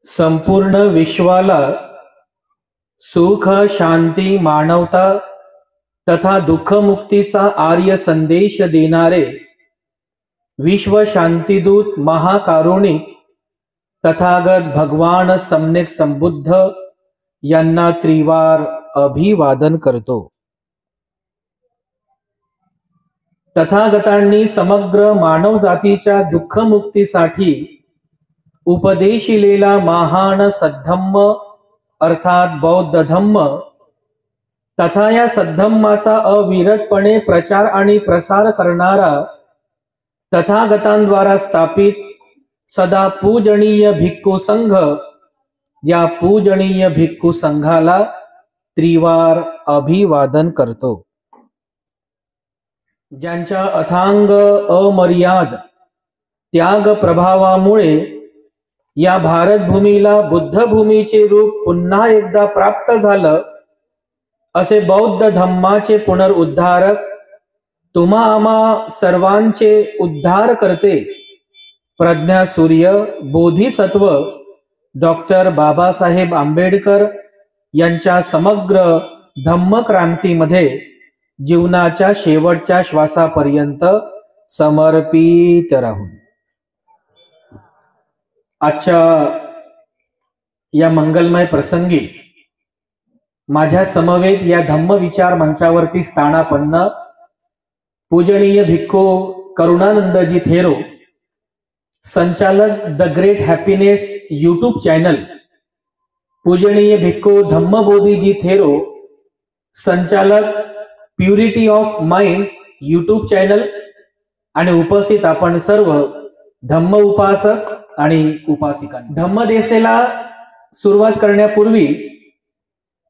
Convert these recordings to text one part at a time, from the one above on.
संपूर्ण विश्वाला सुख, शांती, मानवता तथा दुःखमुक्तीचा आर्य संदेश देणारे विश्व शांतिदूत महाकारुणिक तथागत भगवान सम्यक संबुद्ध यांना त्रिवार अभिवादन करतो। तथागतांनी समग्र मानव जातीच्या दुःखमुक्तीसाठी उपदेशिलेला महान सद्धम्म अर्थात बौद्ध धम्म तथा या सद्धम्माचा अविरतपणे प्रचार आणि प्रसार करणारा तथागतांद्वारा स्थापित सदा पूजनीय भिक्खू संघ, या पूजनीय भिक्खू संघाला त्रिवार अभिवादन करतो। ज्यांच्या अथांग अमर्याद त्याग प्रभावामुळे या भारतभूमीला बुद्धभूमीचे रूप पुन्हा एकदा प्राप्त झालं, असे बौद्ध धम्माचे पुनरुद्धारक, तुम्हा आम्हा सर्वांचे उद्धार करते प्रज्ञा सूर्य बोधिसत्व डॉक्टर बाबासाहेब आंबेडकर यांच्या समग्र धम्मक्रांतीमध्ये जीवनाच्या शेवटच्या श्वासापर्यंत समर्पित राहून आजच्या या मंगलमय प्रसंगी माझ्या समवेत या धम्म विचार मंचावरती स्थानापन्न पूजनीय भिक्खू करुणानंदजी थेरो, संचालक the great happiness YouTube channel, पूजनीय भिक्खू धम्मबोधीजी थेरो, संचालक purity of mind YouTube channel आणि उपस्थित आपण सर्व धम्म उपासक आणि उपासिका, धम्मदेसेला सुरुवात करण्यापूर्वी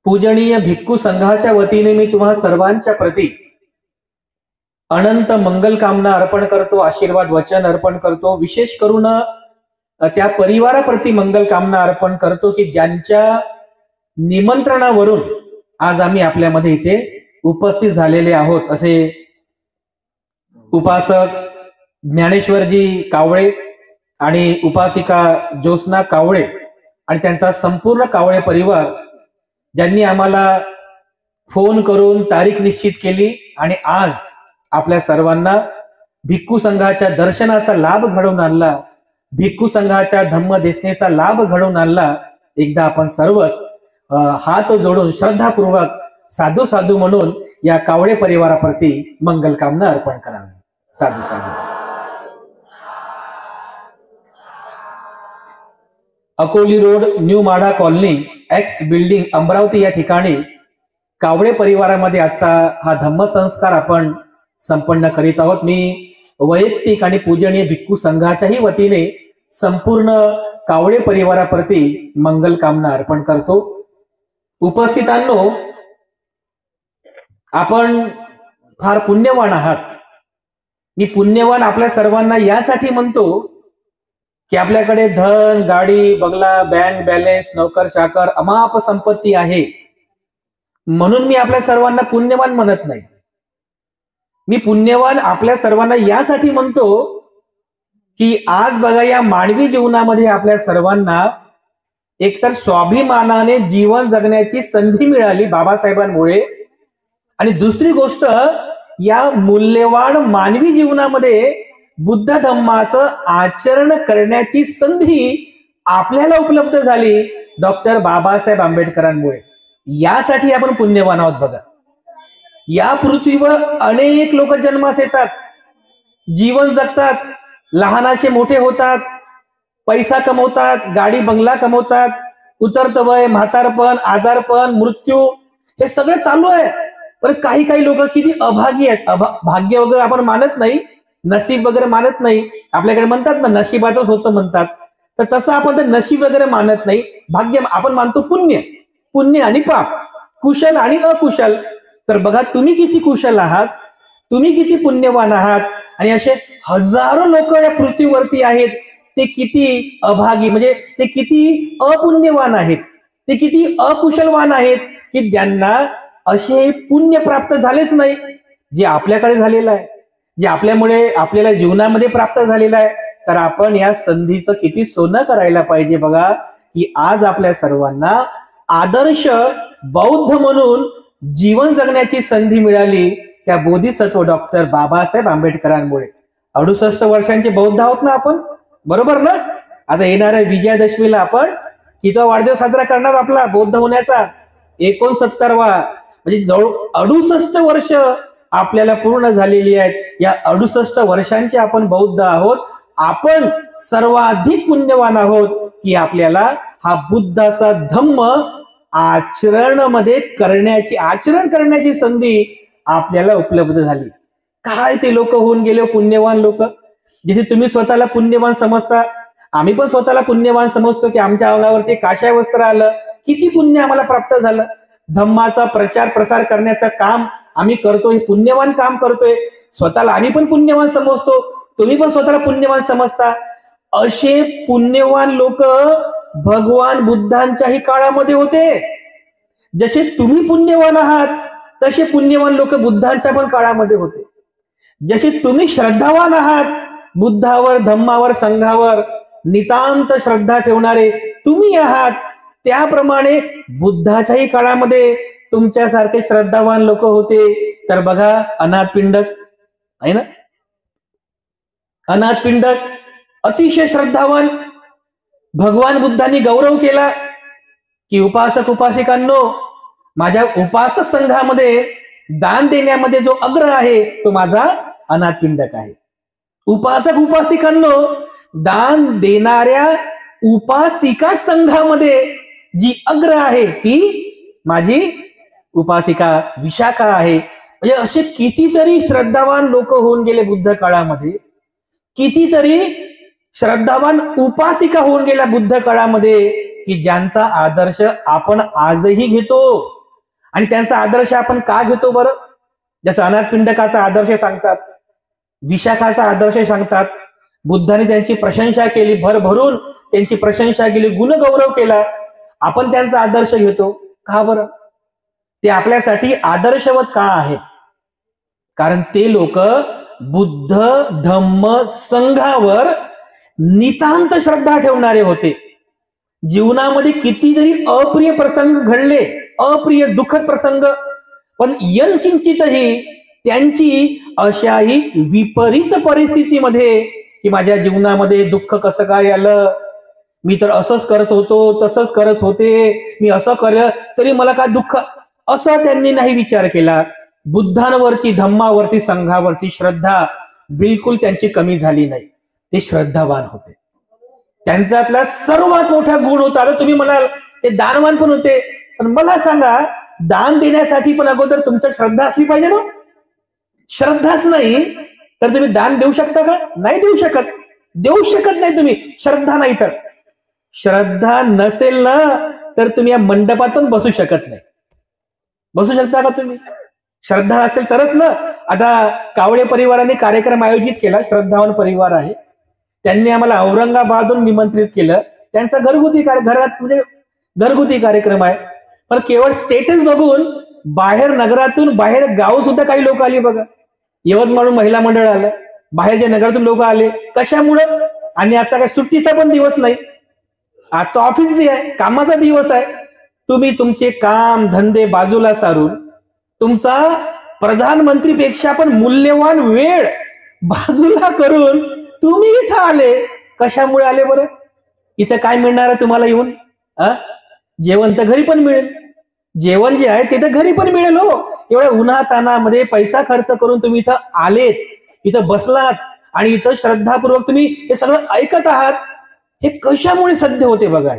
पूजनीय भिक्खू संघाच्या वतीने मी तुम्हा सर्वांच्या प्रती अनंत मंगल कामना अर्पण करतो, आशीर्वाद वचन अर्पण करतो। विशेष करून त्या परिवाराप्रती मंगल कामना अर्पण करतो की ज्यांच्या निमंत्रणावरून आज आम्ही आपल्यामध्ये इथे उपस्थित झालेले आहोत। असे उपासक ज्ञानेश्वरजी कावळे आणि उपासिका ज्योत्स्ना कावळे आणि त्यांचा संपूर्ण कावळे परिवार, ज्यांनी आम्हाला फोन करून तारीख निश्चित केली आणि आज आपल्या सर्वांना भिक्खू संघाच्या दर्शनाचा लाभ घडवून आणला, भिक्खू संघाच्या धम्मदेसनेचा लाभ घडवून आणला। एकदा आपण सर्वच हात जोडून श्रद्धापूर्वक साधू साधू म्हणून या कावळे परिवाराप्रती मंगल कामना अर्पण करावी। साधू साधू। Akoli road, new Madha colony, x building, Amravati या ठिकाणी कावळे परिवारामध्ये आजचा हा धम्म संस्कार आपण संपन्न करीत आहोत। मी वैयक्तिक आणि पूजनीय भिक्खू संघाच्याही वतीने संपूर्ण कावळे परिवाराप्रती मंगल कामना अर्पण करतो। उपस्थितांनो, आपण फार पुण्यवान आहात। मी पुण्यवान आपल्या सर्वांना यासाठी म्हणतो की आपल्याकडे धन, गाडी, बंगला, बँक बॅलन्स, नोकर चाकर, अमाप संपत्ती आहे, म्हणून मी आपल्या सर्वांना पुण्यवान म्हणत नाही। मी पुण्यवान आपल्या सर्वांना यासाठी म्हणतो की आज बघा, या मानवी जीवनामध्ये आपल्या सर्वांना एकतर स्वाभिमानाने जीवन जगण्याची संधी मिळाली बाबासाहेबांमुळे, आणि दुसरी गोष्ट, या मूल्यवान मानवी जीवनामध्ये बुद्ध धम्माचं आचरण करण्याची संधी आपल्याला उपलब्ध झाली डॉक्टर बाबासाहेब आंबेडकरांमुळे। यासाठी आपण पुण्यवान आहोत। बघा, या पृथ्वीवर अनेक लोक जन्मास येतात, जीवन जगतात, लहानाचे मोठे होतात, पैसा कमवतात, गाडी बंगला कमवतात, उतरत वय, म्हातारपण, आजारपण, मृत्यू, हे सगळं चालू आहे। पण काही काही लोक किती अभागी आहेत। भाग्य वगैरे आपण मानत नाही, नशीब वगैरे मानत नाही। आपल्याकडे म्हणतात ना, नशिबातच होतं म्हणतात, तर तसं आपण तर नशीब वगैरे मानत नाही, भाग्य आपण मानतो। पुण्य, पुण्य आणि पाप, कुशल आणि अकुशल। तर बघा, तुम्ही किती कुशल आहात, तुम्ही किती पुण्यवान आहात, आणि असे हजारो लोक या पृथ्वीवरती आहेत, ते किती अभागी, म्हणजे ते किती अपुण्यवान आहेत, ते किती अकुशलवान आहेत की ज्यांना असे पुण्य प्राप्त झालेच नाही जे आपल्याकडे झालेलं आहे, जे आपल्यामुळे आपल्याला जीवनामध्ये प्राप्त झालेलं आहे। तर आपण या संधीचं किती सोनं करायला पाहिजे। बघा, की आज आपल्या सर्वांना आदर्श बौद्ध म्हणून जीवन जगण्याची संधी मिळाली त्या बोधिसत्व डॉक्टर बाबासाहेब आंबेडकरांमुळे. 68 वर्षांचे बौद्ध आहोत ना आपण, बरोबर ना? आता येणाऱ्या विजयादशमीला आपण कितवा वाढदिवस साजरा करणार आपला बौद्ध होण्याचा? 69वा. म्हणजे जवळ 68 वर्ष आपल्याला पूर्ण झालेली आहेत. या 68 वर्षांचे आपण बौद्ध आहोत. आपण सर्वाधिक पुण्यवान आहोत की आपल्याला हा बुद्धाचा धम्म आचरण करण्याची संधी आपल्याला उपलब्ध झाली. काय ते लोक होऊन गेले पुण्यवान लोक. जसे तुम्ही स्वतःला पुण्यवान समजता, आम्ही पण स्वतःला पुण्यवान समजतो की आमच्या अंगावरती काशाय वस्त्र आलं, किती पुण्य आम्हाला प्राप्त झालं. धम्माचा प्रचार प्रसार करण्याचं काम आम्ही करतोय, हे पुण्यवान काम करतोय. स्वतःला आम्ही पण पुण्यवान समजतो, तुम्ही पण स्वतःला पुण्यवान समजता. असे पुण्यवान लोक भगवान बुद्धांच्याही काळामध्ये होते. जसे तुम्ही पुण्यवान आहात तसे पुण्यवान लोक बुद्धांच्या पण काळामध्ये होते. जसे तुम्ही श्रद्धावान आहात, बुद्धावर, धम्मावर, संघावर नितांत श्रद्धा ठेवणारे तुम्ही आहात, त्याप्रमाणे बुद्धाच्याही काळामध्ये तुमच्यासारखे श्रद्धावान लोक होते. तर बघा अनाथ पिंडक आहे ना, अनाथ पिंडक अतिशय श्रद्धावान. भगवान बुद्धांनी गौरव केला की उपासक उपासिकांनो, माझ्या उपासक संघामध्ये दान देण्यामध्ये जो अग्र आहे तो माझा अनाथ पिंडक आहे. उपासक उपासिकांनो, दान देणाऱ्या उपासिका संघामध्ये जी अग्र आहे ती माझी उपासिका विशाखा आहे. म्हणजे असे कितीतरी श्रद्धावान लोक होऊन गेले बुद्ध काळामध्ये, कितीतरी श्रद्धावान उपासिका होऊन गेल्या बुद्ध काळामध्ये की ज्यांचा आदर्श आपण आजही घेतो. आणि त्यांचा आदर्श आपण का घेतो बरं? जसं अनाथ पिंडकाचा आदर्श सांगतात, विशाखाचा आदर्श सांगतात. बुद्धाने त्यांची प्रशंसा केली, भरभरून त्यांची प्रशंसा केली, गुणगौरव केला. आपण त्यांचा आदर्श घेतो का बरं? ते आपल्यासाठी आदर्शवत का आहेत? कारण ते लोक बुद्ध धम्म संघावर नितांत श्रद्धा ठेवणारे होते. जीवनामध्ये कितीतरी अप्रिय प्रसंग घडले, अप्रिय दुःखद प्रसंग, पण यंकिंचितही त्यांची अशाही विपरीत परिस्थितीमध्ये की माझ्या जीवनामध्ये दुःख कसं काय आलं, मी तर असंच करत होतो, तसंच करत होते, मी असं करत तरी मला काय दुःख, असं त्यांनी नाही विचार केला. बुद्धांवरची, धम्मावरती, संघावरची श्रद्धा बिलकुल त्यांची कमी झाली नाही. ते श्रद्धावान होते. त्यांच्यातला सर्वात मोठा गुण होता. आता तुम्ही म्हणाल ते दानवान पण होते, पण मला सांगा, दान देण्यासाठी पण अगोदर तुमच्या श्रद्धा असली पाहिजे ना. श्रद्धाच नाही तर तुम्ही दान देऊ शकता का? नाही देऊ शकत. देऊ शकत नाही तुम्ही, श्रद्धा नाही तर. श्रद्धा नसेल ना तर तुम्ही या मंडपात पण बसू शकत नाही. बसू शकता का तुम्ही? श्रद्धा असेल तरच ना. आता कावडे परिवाराने कार्यक्रम आयोजित केला, श्रद्धावान परिवार आहे, त्यांनी आम्हाला औरंगाबादहून निमंत्रित केलं. त्यांचा घरगुती घरात म्हणजे घरगुती कार्यक्रम आहे, पण केवळ स्टेटस बघून बाहेर नगरातून, बाहेर गाव सुद्धा काही लोक आली बघा. यवतमाळहून महिला मंडळ आलं, बाहेरच्या नगरातून लोक आले. कशामुळं? आणि आजचा काही सुट्टीचा पण दिवस नाही, आजचा ऑफिस डे आहे, कामाचा दिवस आहे. तुम्ही तुमचे काम धंदे बाजूला सारून तुमचा प्रधानमंत्रीपेक्षा पण मूल्यवान वेळ बाजूला करून तुम्ही इथं आले. कशामुळे आले बरं? इथं काय मिळणार आहे तुम्हाला येऊन? जेवण तर घरी पण मिळेल, जेवण जे आहे ते तर घरी पण मिळेल हो. एवढ्या उन्हातानामध्ये पैसा खर्च करून तुम्ही इथं आलेत, इथं बसलात आणि इथं श्रद्धापूर्वक तुम्ही हे सगळं ऐकत आहात. हे कशामुळे साध्य होते बघा?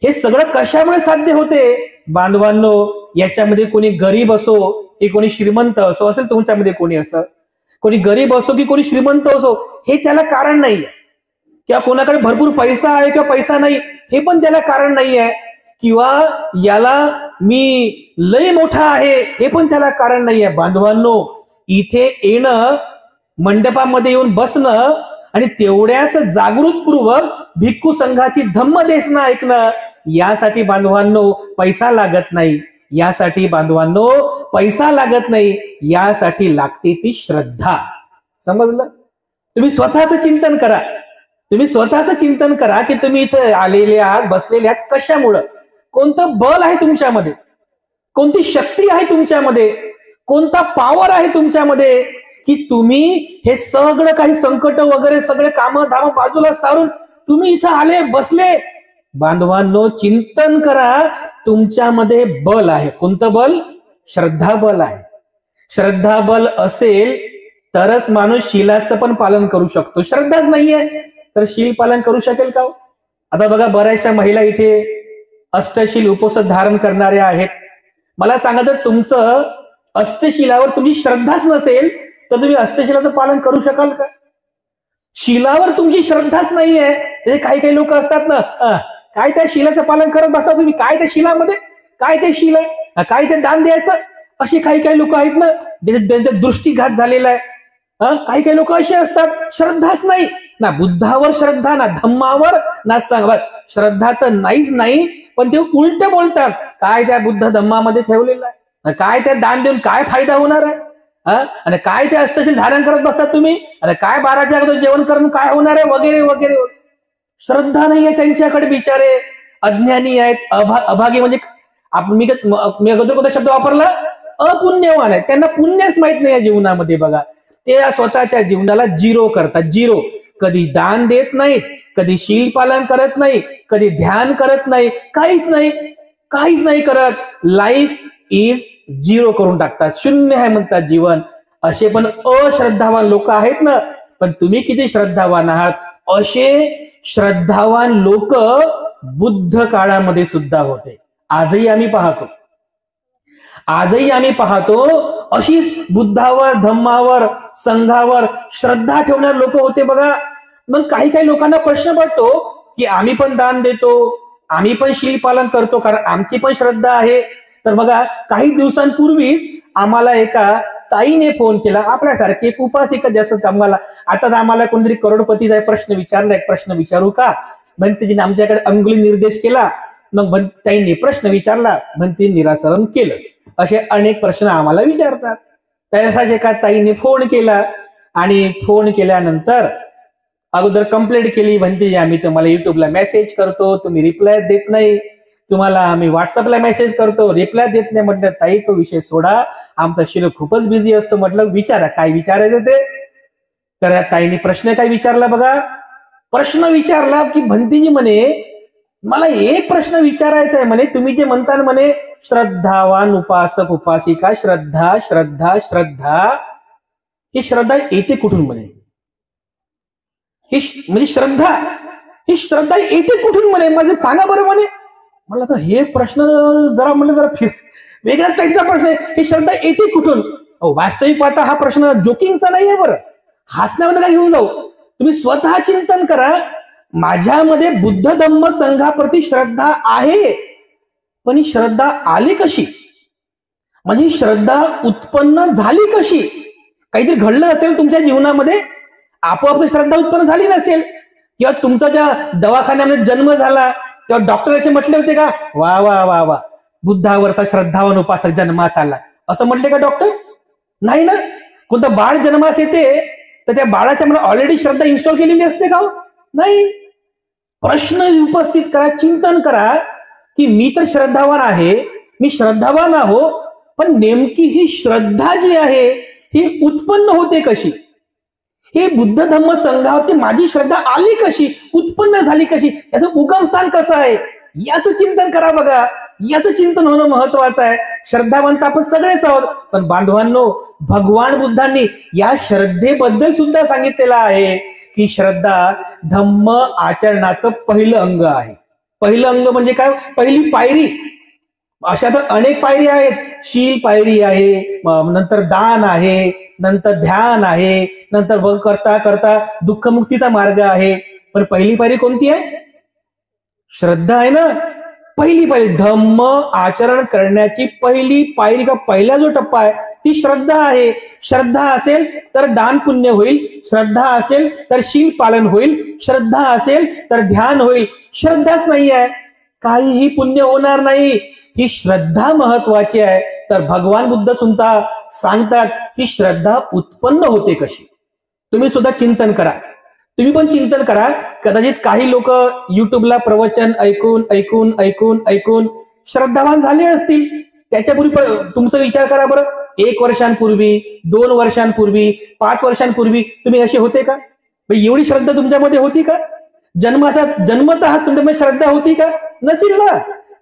हे सगळं कशामुळे साध्य होते बांधवांनो? याच्यामध्ये कोणी गरीब असो की कोणी श्रीमंत असो, असेल तुमच्यामध्ये कोणी असं, कोणी गरीब असो की कोणी श्रीमंत असो, हे त्याला कारण नाही आहे. किंवा कोणाकडे भरपूर पैसा आहे किंवा पैसा नाही, हे पण त्याला कारण नाही आहे. किंवा याला मी लय मोठा आहे, हे पण त्याला कारण नाही आहे. बांधवांनो, इथे येणं, मंडपामध्ये येऊन बसणं आणि तेवढ्याच जागृतपूर्वक भिक्खू संघाची धम्मदेशना ऐकणं, यासाठी बांधवांनो पैसा लागत नाही. यासाठी बांधवांनो पैसा लागत नाही, यासाठी लागते ती श्रद्धा. समजलं? तुम्ही स्वतःच चिंतन करा. तुम्ही स्वतःचं चिंतन करा की तुम्ही इथे आलेले आहात, बसलेले आहात कशामुळं, कोणतं बल आहे तुमच्यामध्ये, कोणती शक्ती आहे तुमच्यामध्ये, कोणता पॉवर आहे तुमच्यामध्ये की तुम्ही हे सगळं काही संकट वगैरे सगळे कामं धाम बाजूला सारून तुम्ही इथं आले बसले. बांधवांनो, चिंतन करा, तुमच्यामध्ये बल आहे. कोणतं बल? श्रद्धा बल आहे. श्रद्धा बल असेल तरच माणूस शीलाचं पण पालन करू शकतो. श्रद्धाच नाहीये तर शील पालन करू शकेल का? आता बघा, बऱ्याचशा महिला इथे अष्टशील उपवास धारण करणाऱ्या आहेत. मला सांगा, तर तुमचं अष्टशिलावर तुमची श्रद्धाच नसेल तर तुम्ही अष्टशिलाचं पालन करू शकाल का? शिलावर तुमची श्रद्धाच नाहीये. काही काही लोक असतात ना, काय त्या शिलाचं पालन करत बसता तुम्ही, काय त्या शिलामध्ये, काय ते शिला, काय ते दान द्यायचं, असे काही काही लोक आहेत ना ज्यांचा दृष्टीघात झालेला आहे. काही काही लोक असे असतात, श्रद्धाच नाही, ना बुद्धावर श्रद्धा, ना धम्मावर, ना संघावर. श्रद्धा तर नाहीच नाही, पण ते उलट बोलतात. काय त्या बुद्ध धम्मामध्ये ठेवलेलं आहे, काय त्या दान देऊन काय फायदा होणार आहे, आणि काय ते अष्टशील धारण करत बसतात तुम्ही, आणि काय 12च्या अगोदर जेवण करून काय होणार आहे, वगैरे वगैरे. श्रद्धा नाहीये त्यांच्याकडे, बिचारे अज्ञानी आहेत, अभागी. म्हणजे मी अगोदर कोणता शब्द वापरला? अपुण्यवान आहे. त्यांना पुण्यच माहित नाही या जीवनामध्ये. बघा, ते स्वतःच्या जीवनाला झिरो करतात, झिरो. कधी दान देत नाहीत, कधी शील पालन करत नाही, कधी ध्यान करत नाही, काहीच नाही, काहीच नाही करत. लाईफ इज झिरो करून टाकतात, शून्य आहे म्हणतात जीवन. असे पण अश्रद्धावान लोक आहेत ना. पण तुम्ही किती श्रद्धावान आहात? असे श्रद्धावान लोक बुद्ध काळामध्ये सुद्धा होते. आजही आम्ही पाहतो, आजही आम्ही पाहतो अशीच बुद्धावर, धम्मावर, संघावर श्रद्धा ठेवणारे लोक होते बघा. मग काही काही लोकांना प्रश्न पडतो की आम्ही पण दान देतो, आम्ही पण शील पालन करतो, कारण आमची पण श्रद्धा आहे. तर बघा, काही दिवसांपूर्वीच आम्हाला एका ताईने फोन केला, आपल्यासारखी एक उपासिका, जसं आम्हाला आता आम्हाला कोणतरी करोडपतीचा प्रश्न विचारला, एक प्रश्न विचारू का भंतीजीने आमच्याकडे अंगुली निर्देश केला. मग ताईने प्रश्न विचारला, भंती निराकरण केलं. असे अनेक प्रश्न आम्हाला विचारतात. त्यासाठी एका ताईने फोन केला, आणि फोन केल्यानंतर अगोदर कंप्लेंट केली, भंतीजी आम्ही तुम्हाला युट्यूबला मेसेज करतो, तुम्ही रिप्लाय देत नाही, तुम्हाला आम्ही व्हॉट्सअपला मेसेज करतो, रिप्लाय देत नाही. म्हटलं, ताई तो विषय सोडा, आमचा शिलो खूपच बिझी असतो. म्हटलं, विचारा काय विचारायचं ते. तर या ताईने प्रश्न काय विचारला बघा. प्रश्न विचारला की भंतीजी म्हणे, मला एक प्रश्न विचारायचा आहे म्हणे, तुम्ही जे म्हणता म्हणे श्रद्धावान उपासक उपासिका, श्रद्धा श्रद्धा श्रद्धा, ही श्रद्धा येते कुठून म्हणे? ही म्हणजे श्रद्धा, ही श्रद्धा येते कुठून म्हणे? माझं सांगा बरं म्हणे. म्हणलं, तर हे प्रश्न जरा म्हणलं जरा वेगळ्याच टाईपचा प्रश्न आहे. ही श्रद्धा येते कुठून? वास्तविक पाहता हा प्रश्न जोकिंगचा नाहीये बरं, हसण्यावर काय घेऊन जाऊ. तुम्ही स्वतः चिंतन करा. माझ्यामध्ये बुद्ध धम्म संघाप्रती श्रद्धा आहे, पण ही श्रद्धा आली कशी? म्हणजे ही श्रद्धा उत्पन्न झाली कशी? काहीतरी घडलं असेल तुमच्या जीवनामध्ये, आपोआप श्रद्धा उत्पन्न झाली नसेल. किंवा तुमचा ज्या दवाखान्यामध्ये जन्म झाला तेव्हा डॉक्टर असे म्हटले होते का, वा वा वा वा, बुद्धावरचा श्रद्धावान उपासक जन्मास आला, असं म्हटले का डॉक्टर? नाही ना. कोणतं बाळ जन्मास येते तर त्या बाळाच्या मनात ऑलरेडी श्रद्धा इन्स्टॉल केलेली असते का? नाही. प्रश्न उपस्थित करा, चिंतन करा की मी तर श्रद्धावान आहे, मी श्रद्धावान आहो, पण नेमकी ही श्रद्धा जी आहे ही उत्पन्न होते कशी? हे बुद्ध धम्म संघावरती माझी श्रद्धा आली कशी, उत्पन्न झाली कशी, याचं उगमस्थान कसं आहे, याचं चिंतन करा. बघा, याचं चिंतन होणं महत्वाचं आहे. श्रद्धावंत आपण सगळेच आहोत, पण बांधवांनो, भगवान बुद्धांनी या श्रद्धेबद्दल सुद्धा सांगितलेलं आहे की श्रद्धा धम्म आचरणाचं पहिलं अंग आहे. पहिलं अंग म्हणजे काय? पहिली पायरी. अशा तर अनेक पायरी आहेत. शील पायरी आहे, नंतर दान आहे, नंतर ध्यान आहे, नंतर करता करता दुःखमुक्तीचा मार्ग आहे. पण पहिली पायरी कोणती आहे? श्रद्धा आहे ना. पहिली पायरी, धम्म आचरण करण्याची पहिली पायरी का पहिला जो टप्पा आहे ती श्रद्धा आहे. श्रद्धा असेल तर दान पुण्य होईल, श्रद्धा असेल तर शील पालन होईल, श्रद्धा असेल तर ध्यान होईल. श्रद्धाच नाही आहे, काहीही पुण्य होणार नाही. ही श्रद्धा महत्वाची आहे. तर भगवान बुद्ध सुद्धा सांगतात ही श्रद्धा उत्पन्न होते कशी. तुम्ही सुद्धा चिंतन करा. तुम्ही पण चिंतन करा. कदाचित काही लोक युट्यूबला प्रवचन ऐकून ऐकून ऐकून ऐकून श्रद्धावान झाले असतील. त्याच्यापूर्वी तुमचा विचार करा बरं, 1 वर्षांपूर्वी, 2 वर्षांपूर्वी, 5 वर्षांपूर्वी तुम्ही असे होते का? एवढी श्रद्धा तुमच्यामध्ये होती का? जन्मतः तुमच्यामध्ये श्रद्धा होती का? नसेल ना.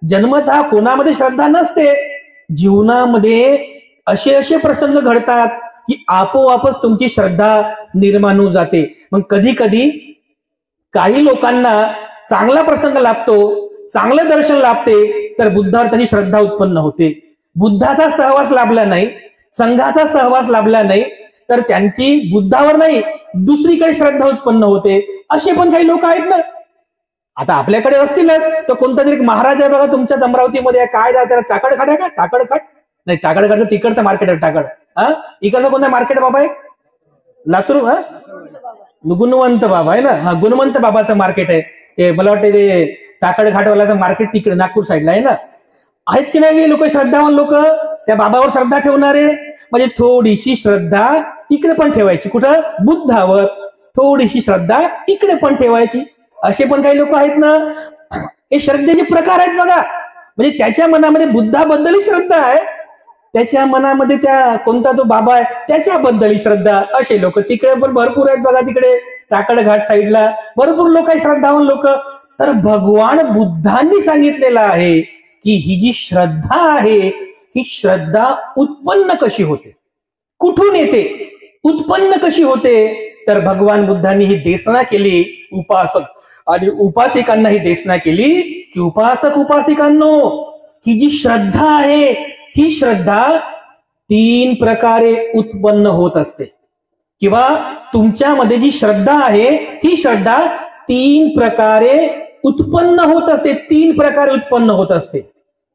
जन्मतः कोणामध्ये श्रद्धा नसते. जीवनामध्ये असे असे प्रसंग घडतात की आपोआपच तुमची श्रद्धा निर्माण होऊन जाते. मग कधी कधी काही लोकांना चांगला प्रसंग लाभतो, चांगलं दर्शन लाभते, तर बुद्धावर त्यांची श्रद्धा उत्पन्न होते. बुद्धाचा सहवास लाभला नाही, संघाचा सहवास लाभला नाही, तर त्यांची बुद्धावर नाही दुसरीकडे श्रद्धा उत्पन्न होते. असे पण काही लोक आहेत ना. आता आपल्याकडे असतीलच. तर कोणता तरी महाराज आहे बघा तुमच्याच अमरावतीमध्ये, काय त्याला टाकडखाट आहे का? टाकडखाट नाही, टाकडखाटचं तिकडचं मार्केट आहे टाकड. इकडचं कोणतं मार्केट बाबा आहे? लातूर. गुणवंत बाबा आहे ना. गुणवंत बाबाचं मार्केट आहे ते. मला वाटतं ते टाकड घाटवाल्याचं मार्केट तिकडे नागपूर साईडला आहे ना. आहेत की नाही लोक श्रद्धावान लोक, त्या बाबावर श्रद्धा ठेवणारे? म्हणजे थोडीशी श्रद्धा इकडे पण ठेवायची. कुठं? बुद्धावर. थोडीशी श्रद्धा इकडे पण ठेवायची. असे पण काही लोक आहेत ना. हे श्रद्धेचे प्रकार आहेत बघा. म्हणजे त्याच्या मनामध्ये बुद्धाबद्दलही श्रद्धा आहे, त्याच्या मनामध्ये त्या कोणता तो बाबा आहे त्याच्याबद्दलही श्रद्धा. असे लोक तिकडे पण भरपूर आहेत बघा. तिकडे टाकड घाट साईडला भरपूर लोक आहेत, श्रद्धावान लोक. तर भगवान बुद्धांनी सांगितलेलं आहे की ही जी श्रद्धा आहे, ही श्रद्धा उत्पन्न कशी होते, कुठून येते, उत्पन्न कशी होते. तर भगवान बुद्धांनी ही देशना केली उपासक आणि उपासिकांना ही देशना केली की उपासक उपासिकांनो, ही जी श्रद्धा आहे, ही श्रद्धा 3 प्रकारे उत्पन्न होत असते. किंवा तुमच्यामध्ये जी श्रद्धा आहे, ही श्रद्धा 3 प्रकारे उत्पन्न होत असते. 3 प्रकारे उत्पन्न होत असते.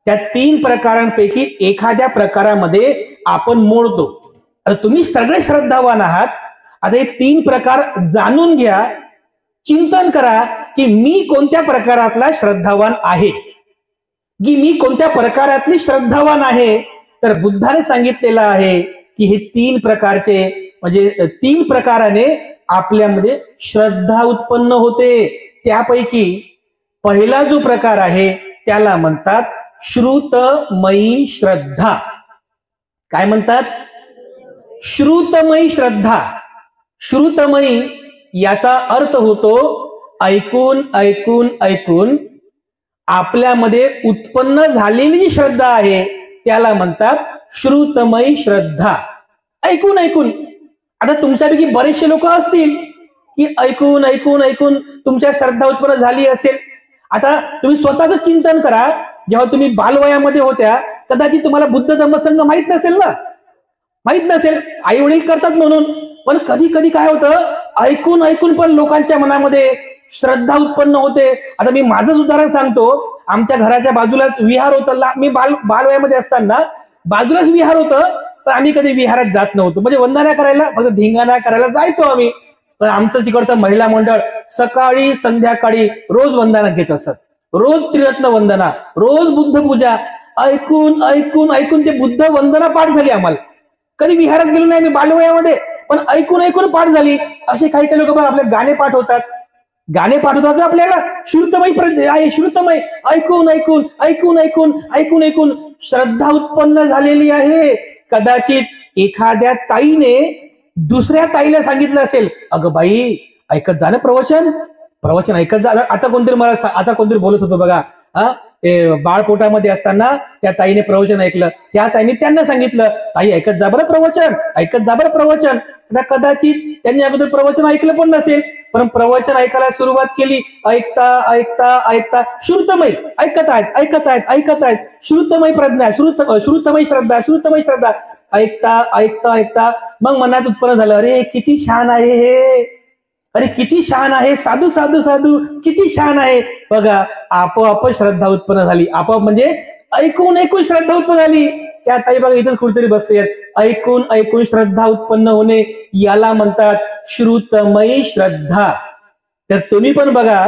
त्या 3 प्रकारांपैकी एखाद्या प्रकारामध्ये आपण मोडतो. आता तुम्ही सगळे श्रद्धावान आहात. आता हे 3 प्रकार जाणून घ्या, चिंतन करा की मी कोणत्या प्रकारातला श्रद्धावान आहे, की मी कोणत्या प्रकारातली श्रद्धावान आहे. तर बुद्धाने सांगितलेलं आहे की हे 3 प्रकारचे, म्हणजे 3 प्रकाराने आपल्यामध्ये श्रद्धा उत्पन्न होते. त्यापैकी पहिला जो प्रकार आहे त्याला म्हणतात श्रुतमयी श्रद्धा. काय म्हणतात? श्रुतमयी श्रद्धा. श्रुतमयी याचा अर्थ होतो ऐकून ऐकून ऐकून आपल्यामध्ये उत्पन्न झालेली जी श्रद्धा आहे त्याला म्हणतात श्रुतमयी श्रद्धा. ऐकून ऐकून. आता तुमच्यापैकी बरेचसे लोक असतील की ऐकून ऐकून ऐकून तुमच्या श्रद्धा उत्पन्न झाली असेल. आता तुम्ही स्वतःच चिंतन करा. जेव्हा तुम्ही बालवयामध्ये होत्या, कदाचित तुम्हाला बुद्ध धम्मसंघ माहित नसेल ना, माहित नसेल, आई वडील करतात म्हणून. पण कधी कधी काय होतं, ऐकून ऐकून पण लोकांच्या मनामध्ये श्रद्धा उत्पन्न होते. आता मी माझंच उदाहरण सांगतो. आमच्या घराच्या बाजूलाच विहार होतं. मी बालवयामध्ये असताना बाजूलाच विहार होतं, पण आम्ही कधी विहारात जात नव्हतो. म्हणजे वंदना करायला, फक्त धिंगाणा करायला जायचो आम्ही. पण आमचं तिकडचं महिला मंडळ सकाळी संध्याकाळी रोज वंदना घेत असत. रोज त्रिरत्न वंदना, रोज बुद्ध पूजा. ऐकून ऐकून ऐकून ते बुद्ध वंदना पाठ झाली आम्हाला. कधी विहारात गेलो नाही मी बालवयामध्ये, पण ऐकून ऐकून पाठ झाली. असे काही काही लोक आपले गाणे पाठ होतात. गाणे पाठ होतात आपल्याला. श्रुतमय आहे, श्रुतमय. ऐकून ऐकून ऐकून ऐकून ऐकून ऐकून श्रद्धा उत्पन्न झालेली आहे. कदाचित एखाद्या ताईने दुसऱ्या ताईला सांगितलं असेल, अगं बाई ऐकत जा ना प्रवचन, प्रवचन ऐकत जा. आता कोणतरी बोलत होतो बघा, बाळपोटामध्ये असताना त्या ताईने प्रवचन ऐकलं. त्या ताईने त्यांना सांगितलं, ताई ऐकत जा बरं प्रवचन, ऐकत जा बरं प्रवचन. आता कदाचित त्यांनी अगोदर प्रवचन ऐकलं पण नसेल, पण प्रवचन ऐकायला सुरुवात केली. ऐकता ऐकता ऐकता श्रुतमय ऐकत आहेत ऐकत आहेत ऐकत आहेत. श्रुतमय प्रज्ञा, श्रुतमय श्रद्धा, श्रुतमय श्रद्धा. ऐकता ऐकता ऐकता मग मनात उत्पन्न झालं, अरे किती छान आहे हे, अरे किती छान आहे, साधू साधू साधू किती छान आहे. बघा आपोआप श्रद्धा उत्पन्न झाली. आपोआप म्हणजे ऐकून ऐकून श्रद्धा उत्पन्न झाली. त्या ताई बघा इथं कुठेतरी बसले. ऐकून ऐकून श्रद्धा उत्पन्न होणे याला म्हणतात श्रुतमयी श्रद्धा. तर तुम्ही पण बघा,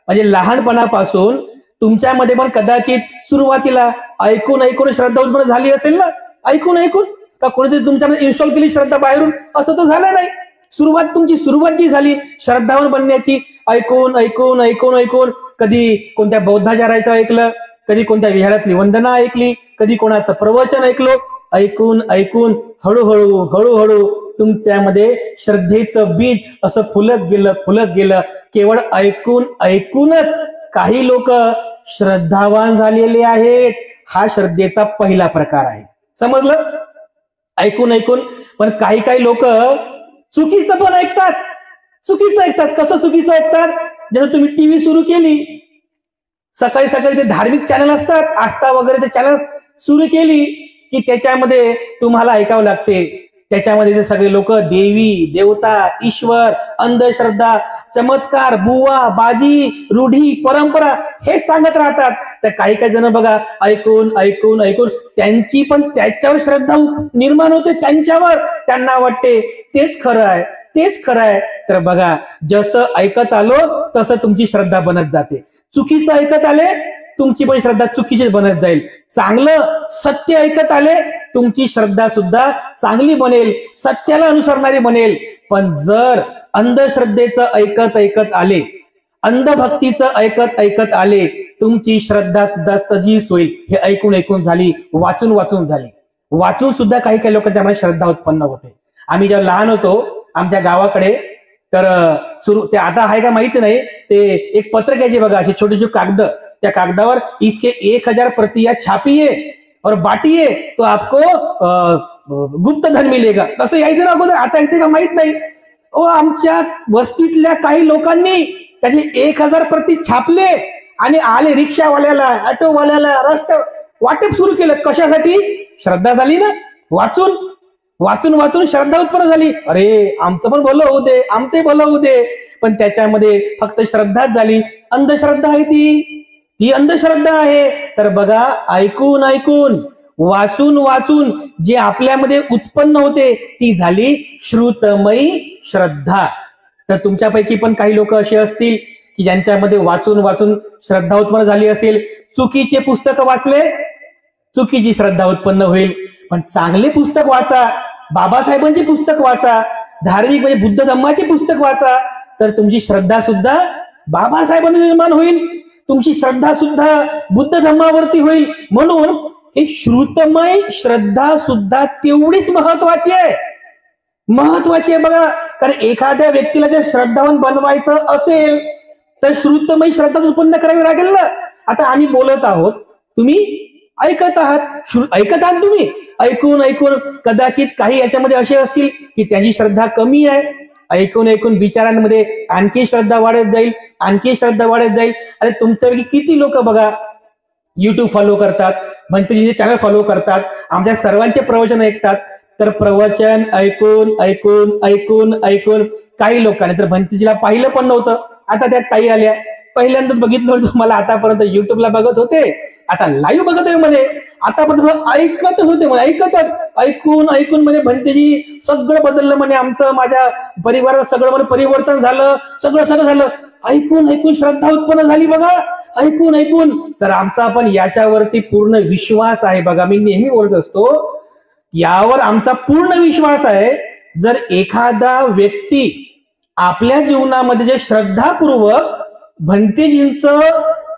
म्हणजे लहानपणापासून तुमच्यामध्ये पण कदाचित सुरुवातीला ऐकून ऐकून श्रद्धा उत्पन्न झाली असेल ना. ऐकून ऐकून का कोणीतरी तुमच्यामध्ये इन्स्टॉल केली श्रद्धा बाहेरून, असं तर झालं नाही. तुमची सुरुवात जी झाली श्रद्धावान बनण्याची, ऐकून ऐकून ऐकून ऐकून, कधी कोणत्या बौद्धाचार्याचं ऐकलं, कधी कोणत्या विहारातली वंदना ऐकली, कधी कोणाचं प्रवचन ऐकलो, ऐकून ऐकून हळूहळू हळूहळू तुमच्यामध्ये श्रद्धेचं बीज असं फुलत गेलं. केवळ ऐकून ऐकूनच काही लोक श्रद्धावान झालेले आहेत. हा श्रद्धेचा पहिला प्रकार आहे. समजलं? ऐकून ऐकून. पण काही लोक चुकीचं पण ऐकतात. चुकीचं ऐकतात. कसं चुकीचं ऐकतात? जसं तुम्ही टीव्ही सुरू केली, सकाळी सकाळी ते धार्मिक चॅनल असतात, आस्था वगैरे ते चॅनल सुरू केली की त्याच्यामध्ये तुम्हाला ऐकावं लागते. त्याच्यामध्ये ते सगळे लोक देवी देवता, ईश्वर, अंधश्रद्धा, चमत्कार, बुवा बाजी, रूढी परंपरा हे सांगत राहतात. तर काही जण बघा ऐकून ऐकून ऐकून त्यांची पण त्याच्यावर श्रद्धा निर्माण होते. त्यांना वाटते तेच खरं आहे, तेच खरं आहे. तर बघा, जसं ऐकत आलो तसं तुमची श्रद्धा बनत जाते. चुकीचं ऐकत आले तुमची पण श्रद्धा चुकीची बनत जाईल. चांगलं सत्य ऐकत आले तुमची श्रद्धा सुद्धा चांगली बनेल, सत्याला अनुसरणारी बनेल. पण जर अंधश्रद्धेचं ऐकत ऐकत आले, अंधभक्तीचं ऐकत ऐकत आले, तुमची श्रद्धा सुद्धा तजीस होईल. हे ऐकून ऐकून झाली, वाचून वाचून झाली. वाचून सुद्धा काही लोकांच्या मनात श्रद्धा उत्पन्न होते. आम्ही जेव्हा लहान होतो आमच्या गावाकडे, तर ते आता आहे का माहिती नाही, ते एक पत्रकाचे बघा, असे छोटे छोटे कागद, त्या कागदावर इसके 1000 प्रतियां छापिये और बांटिये तो आपको गुप्त धन मिलेगा, तसं यायचं ना अगोदर. आता येते का माहित नाही. आमच्या वस्तीतल्या काही लोकांनी त्याचे 1000 प्रति छापले आणि आले रिक्षावाल्याला, ऑटोवाल्याला, रस्ते वाटप सुरू केलं. कशासाठी? श्रद्धा झाली ना. वाचून वाचून वाचून श्रद्धा उत्पन्न झाली. अरे आमचं पण भलं होऊ दे, आमचंही भलं होऊ दे. पण त्याच्यामध्ये फक्त श्रद्धाच झाली. अंधश्रद्धा आहे ती अंधश्रद्धा आहे. तर बघा, ऐकून ऐकून वाचून वाचून जे आपल्यामध्ये उत्पन्न होते ती झाली श्रुतमयी श्रद्धा. तर तुमच्यापैकी पण काही लोक असे असतील की ज्यांच्यामध्ये वाचून वाचून श्रद्धा उत्पन्न झाली असेल. चुकीचे पुस्तक वाचले, चुकीची श्रद्धा उत्पन्न होईल. पण चांगले पुस्तक वाचा, बाबासाहेबांची पुस्तक वाचा, धार्मिक म्हणजे बुद्ध धम्माची पुस्तक वाचा, तर तुमची श्रद्धा सुद्धा बाबासाहेबांनी निर्माण होईल. तुमची श्रद्धा सुद्धा बुद्ध धम्मावरती होईल. म्हणून हे श्रुतमय श्रद्धा सुद्धा तेवढीच महत्वाची आहे. महत्वाची आहे बघा. कारण एखाद्या व्यक्तीला जर श्रद्धावान बनवायचं असेल तर श्रुतमय श्रद्धा उत्पन्न करावी लागेल ना. आता आम्ही बोलत आहोत, तुम्ही ऐकत आहात, ऐकत आहात तुम्ही. ऐकून ऐकून कदाचित काही याच्यामध्ये असे असतील की त्यांची श्रद्धा कमी आहे. ऐकून ऐकून बिचारांमध्ये आणखी श्रद्धा वाढत जाईल, आणखी श्रद्धा वाढत जाईल. अरे तुमच्यापैकी किती लोक बघा युट्यूब फॉलो करतात, भंतेजीचे चॅनल फॉलो करतात, आमच्या सर्वांचे प्रवचन ऐकतात. तर प्रवचन ऐकून ऐकून ऐकून ऐकून काही लोकांनी तर भंतेजीला पाहिलं पण नव्हतं. आता त्या ताई आल्या, पहिल्यांदाच बघितलं होतं मला, आतापर्यंत युट्यूबला बघत होते, आता लाईव्ह बघत आहे म्हणे. आतापर्यंत ऐकतच होते म्हणे, ऐकतच. ऐकून ऐकून म्हणे भंतेजी सगळं बदललं म्हणे, आमचं माझ्या परिवारात सगळं म्हणे परिवर्तन झालं, सगळं झालं. ऐकून ऐकून श्रद्धा उत्पन्न झाली बघा, ऐकून ऐकून. तर आमचा पण याच्यावरती पूर्ण विश्वास आहे बघा. मी नेहमी बोलत असतो, यावर आमचा पूर्ण विश्वास आहे. जर एखादा व्यक्ती आपल्या जीवनामध्ये जे श्रद्धापूर्वक भंतेजींचं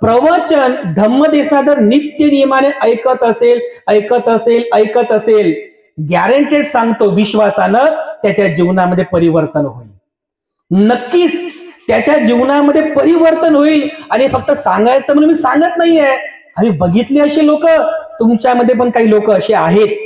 प्रवचन धम्मदेशना जर नित्य नियमाने ऐकत असेल, गॅरंटेड सांगतो, विश्वासानं त्याच्या जीवनामध्ये परिवर्तन होईल. नक्कीच त्याच्या जीवनामध्ये परिवर्तन होईल. आणि फक्त सांगायचं म्हणून मी सांगत नाहीये, आम्ही बघितले असे लोक, तुमच्यामध्ये पण काही लोक असे आहेत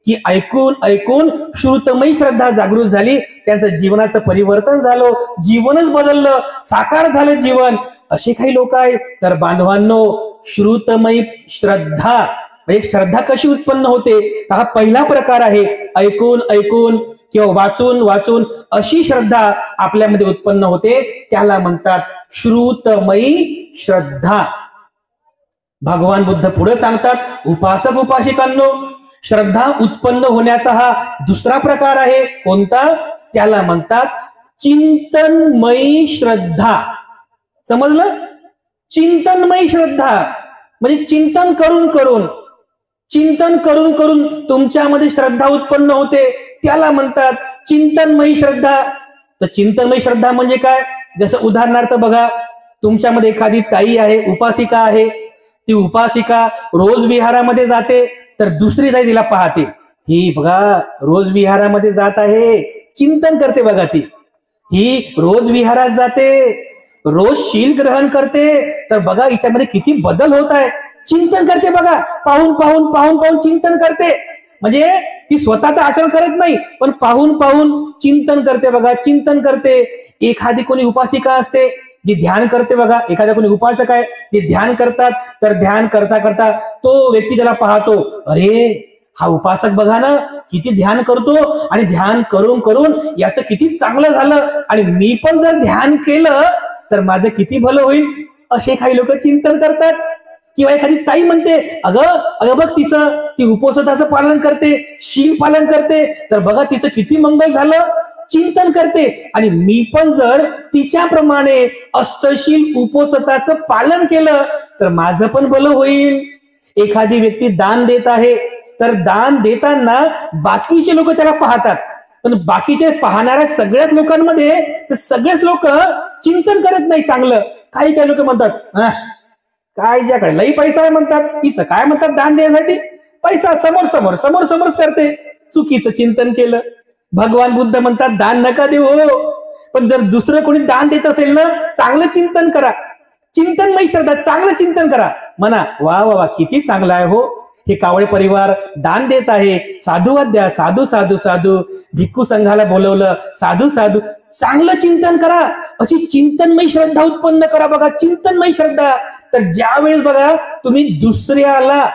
की ऐकून ऐकून श्रुतमयी श्रद्धा जागृत झाली, त्यांचं जीवनाचं परिवर्तन झालं, जीवनच बदललं, साकार झालं जीवन. असे काही लोक आहेत. तर बांधवांनो, श्रुतमयी श्रद्धा म्हणजे श्रद्धा कशी उत्पन्न होते, हा पहिला प्रकार आहे. ऐकून ऐकून किंवा वाचून वाचून अशी श्रद्धा आपल्यामध्ये उत्पन्न होते, त्याला म्हणतात श्रुतमयी श्रद्धा. भगवान बुद्ध पुढे सांगतात, उपासक उपासिकांनो, श्रद्धा उत्पन्न होण्याचा हा दुसरा प्रकार आहे. कोणता? त्याला म्हणतात चिंतनमयी श्रद्धा. समजलं? चिंतनमयी श्रद्धा म्हणजे चिंतन करून करून तुमच्यामध्ये श्रद्धा उत्पन्न होते, त्याला म्हणतात चिंतनमयी श्रद्धा. तर चिंतनमय श्रद्धा म्हणजे काय? जसं उदाहरणार्थ बघा, तुमच्यामध्ये एखादी ताई आहे, उपासिका आहे, ती उपासिका रोज विहारामध्ये जाते, तर दुसरी ताई तिला पाहते, ही बघा रोज विहारामध्ये जात आहे, चिंतन करते बघा ती, ही रोज विहारात जाते, रोज शील ग्रहण करते, तर बघा हिच्यामध्ये किती बदल होत आहे, चिंतन करते बघा, पाहून पाहून पाहून पाहून चिंतन करते. म्हणजे ती स्वतःचं आचरण करत नाही, पण पाहून पाहून चिंतन करते बघा, चिंतन करते. एखादी कोणी उपासिका असते जी ध्यान करते बघा, एखाद्या कोणी उपासक आहे जे ध्यान करतात, तर ध्यान करता करता तो व्यक्ती त्याला पाहतो, अरे हा उपासक बघा ना किती ध्यान करतो, आणि ध्यान करून करून याचं किती चांगलं झालं, आणि मी पण जर ध्यान केलं तर माझं किती भलं होईल, असे काही लोक चिंतन करतात. किंवा एखादी ताई म्हणते, अगं अगं बघ तिचं, ती उपवासाचं पालन करते, शील पालन करते, तर बघा तिचं किती मंगल झालं, चिंतन करते, आणि मी पण जर तिच्याप्रमाणे अष्टशील उपवासाचं पालन केलं तर माझं पण भलं होईल. एखादी व्यक्ती दान देत आहे, तर दान देताना बाकीचे लोक त्याला पाहतात, पण बाकीचे पाहणाऱ्या सगळ्याच लोकांमध्ये सगळेच लोक चिंतन करत नाही चांगलं. काही काही लोक म्हणतात, काय ज्याकडे लई पैसा आहे म्हणतात, हिचं काय म्हणतात दान देण्यासाठी, पैसा समोर समोर समोर समोर करते, चुकीचं चिंतन केलं. भगवान बुद्ध म्हणतात दान नका देऊ हो, पण जर दुसरं कोणी दान देत असेल ना, चांगलं चिंतन करा, चिंतनमय श्रद्धा, चांगलं चिंतन करा, म्हणा वा वा वा किती चांगलं आहे हो, हे कावळे परिवार दान देत आहे, साधुवाद द्या, साधू साधू साधू, भिक्खू संघाला बोलवलं, साधू साधू, चांगलं चिंतन करा, अशी चिंतनमय श्रद्धा उत्पन्न करा बघा, चिंतनमय श्रद्धा. तर ज्यावेळेस बघा तुम्ही दुसऱ्याला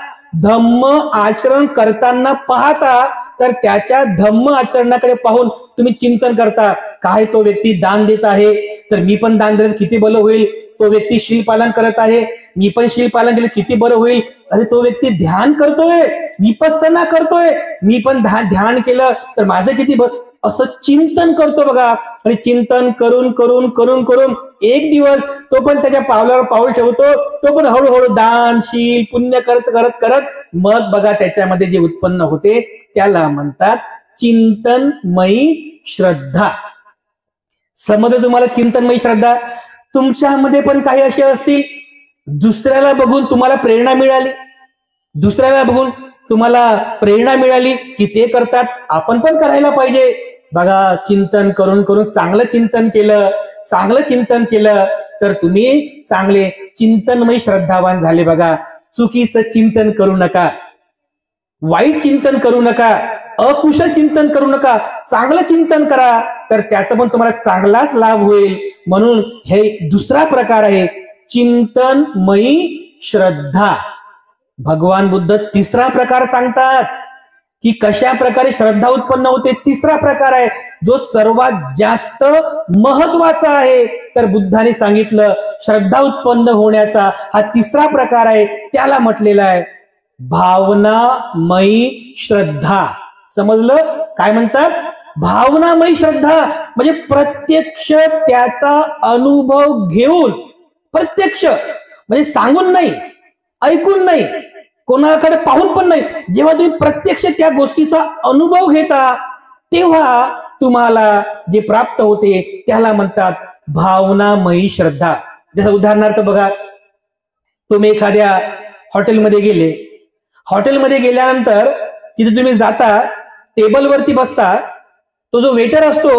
धम्म आचरण करताना पाहता, तर त्याच्या धम्म आचरणाकडे पाहून तुम्ही चिंतन करता, काय तो व्यक्ती दान देत आहे, तर मी पण दान दिलं किती बरं होईल, तो व्यक्ती शील पालन करत आहे, मी पण शील पालन केलं किती बरं होईल, अरे तो व्यक्ती ध्यान करतोय, विपස්සना करतोय, मी पण ध्यान केलं तर माझं किती बरं, असं चिंतन करतो बघा. आणि चिंतन करून करून करून करून एक दिवस तो पण त्याच्या पावलावर पाऊल ठेवतो, तो पण हळूहळू दान शील पुण्य करत करत करत मग बघा त्याच्यामध्ये जे उत्पन्न होते त्याला म्हणतात चिंतनमयी श्रद्धा. समजलं तुम्हाला चिंतनमयी श्रद्धा? तुमच्यामध्ये पण काही असे असतील, दुसऱ्याला बघून तुम्हाला प्रेरणा मिळाली, दुसऱ्याला बघून तुम्हाला प्रेरणा मिळाली की ते करतात, आपण पण करायला पाहिजे. बघा चिंतन करून करून चांगलं चिंतन केलं, चांगलं चिंतन केलं तर तुम्ही चांगले चिंतनमय श्रद्धावान झाले बघा. चुकीचं चिंतन करू नका, वाईट चिंतन करू नका, अकुशल चिंतन करू नका, चांगलं चिंतन करा, तर त्याचा पण तुम्हाला चांगलाच लाभ होईल. म्हणून हे दुसरा प्रकार आहे चिंतनमयी श्रद्धा. भगवान बुद्ध तिसरा प्रकार सांगतात की कशा प्रकारे श्रद्धा उत्पन्न होते. तिसरा प्रकार आहे जो सर्वात जास्त महत्वाचा आहे. तर बुद्धाने सांगितलं श्रद्धा उत्पन्न होण्याचा हा तिसरा प्रकार आहे, त्याला म्हटलेला आहे भावनामयी श्रद्धा. समजलं काय म्हणतात? भावनामयी श्रद्धा म्हणजे प्रत्यक्ष त्याचा अनुभव घेऊन, प्रत्यक्ष म्हणजे सांगून नाही, ऐकून नाही, कोणाकडे पाहून पण नाही, जेव्हा तुम्ही प्रत्यक्ष त्या गोष्टीचा अनुभव घेता तेव्हा तुम्हाला जे प्राप्त होते त्याला म्हणतात भावनामयी श्रद्धा. जसं उदाहरणार्थ बघा, तुम्ही एखाद्या हॉटेलमध्ये गेले, हॉटेलमध्ये गेल्यानंतर तिथे तुम्ही जाता, टेबलवरती बसता, तो जो वेटर असतो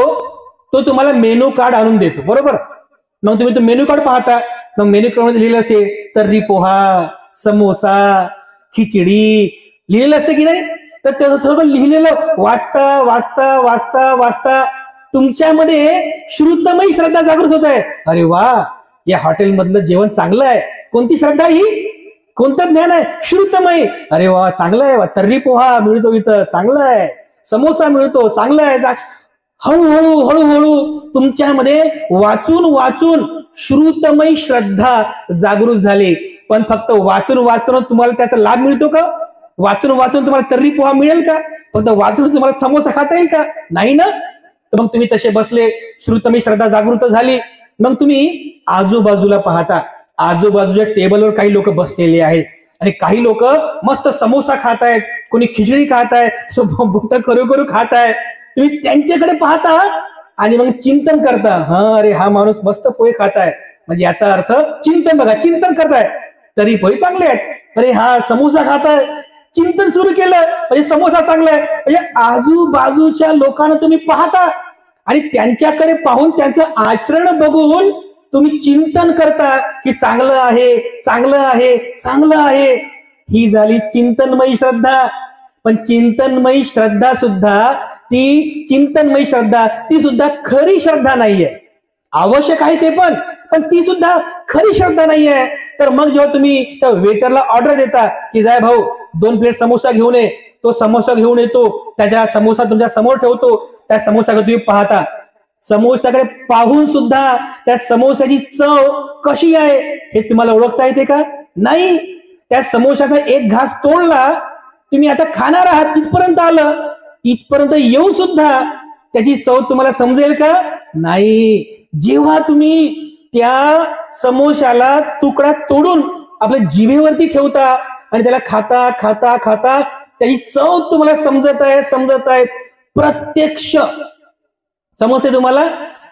तो तुम्हाला मेनू कार्ड आणून देतो, बरोबर? मग तुम्ही तो मेनू कार्ड पाहता, मग मेनू कार्ड मध्ये लिहिलं असते तर्री पोहा, समोसा, खिचडी लिहिलेलं असते की नाही? तर ते सगळं लिहिलेलं वाचता वाचता वाचता वाचता तुमच्यामध्ये श्रुतमयी श्रद्धा जागृत होत आहे. अरे वा, या हॉटेल मधलं जेवण चांगलं आहे. कोणती श्रद्धा ही? कोणतं ज्ञान आहे? श्रुतमय. अरे वा, चांगलं आहे, तर्री पोहा मिळतो इथं, चांगलं आहे, समोसा मिळतो, चांगलं आहे. हळूहळू हळूहळू तुमच्यामध्ये वाचून वाचून श्रुतमयी श्रद्धा जागृत झाली. पण फक्त वाचून वाचून तुम्हाला त्याचा लाभ मिळतो का? वाचून वाचून तुम्हाला तर्री पोहा मिळेल का? फक्त वाचून तुम्हाला समोसा खाता येईल का? नाही ना. तर मग तुम्ही तसे बसले, श्रुतमयी श्रद्धा जागृत झाली. मग तुम्ही आजूबाजूला पाहता, आजूबाजूच्या टेबलवर काही लोक बसलेले आहेत आणि काही लोक मस्त समोसा खात आहेत, कोणी खिचडी खात आहे, बोट करू करू खात आहे. तुम्ही त्यांच्याकडे पाहता आणि मग चिंतन करता, हा अरे हा माणूस मस्त पोहे खाताय, म्हणजे याचा अर्थ चिंतन. बघा, चिंतन करताय तरी पोहे चांगले आहेत. अरे हा समोसा खाताय, चिंतन सुरू केलं म्हणजे समोसा चांगला आहे. म्हणजे आजूबाजूच्या लोकांना तुम्ही पाहता आणि त्यांच्याकडे पाहून त्यांचं आचरण बघून तुम्ही चिंतन करता की चांगलं आहे, चांगलं आहे, चांगलं आहे. ही झाली चिंतनमयी श्रद्धा. पण चिंतनमयी श्रद्धा सुद्धा ती सुद्धा खरी श्रद्धा नाहीये. आवश्यक आहे ते पण ती सुद्धा खरी श्रद्धा नाहीये. तर मग जेव्हा तुम्ही त्या वेटरला ऑर्डर देता की जाय भाऊ 2 प्लेट समोसा घेऊन ये, तो समोसा घेऊन येतो, त्याच्या समोसा तुमच्या समोर ठेवतो, त्या समोसाकडे तुम्ही पाहता, समोसाकडे पाहून सुद्धा त्या समोसाची चव कशी आहे हे तुम्हाला ओळखता येते का? नाही. त्या समोसाचा एक घास तोडला, तुम्ही आता खाणार आहात, इथपर्यंत आलं, इथपर्यंत येऊ सुद्धा त्याची चव तुम्हाला समजेल का? नाही. जेव्हा तुम्ही त्या समोशाला तुकडा तोडून आपल्या जिभेवरती ठेवता आणि त्याला खाता खाता खाता त्याची चव तुम्हाला समजत आहे. प्रत्यक्ष समजते तुम्हाला,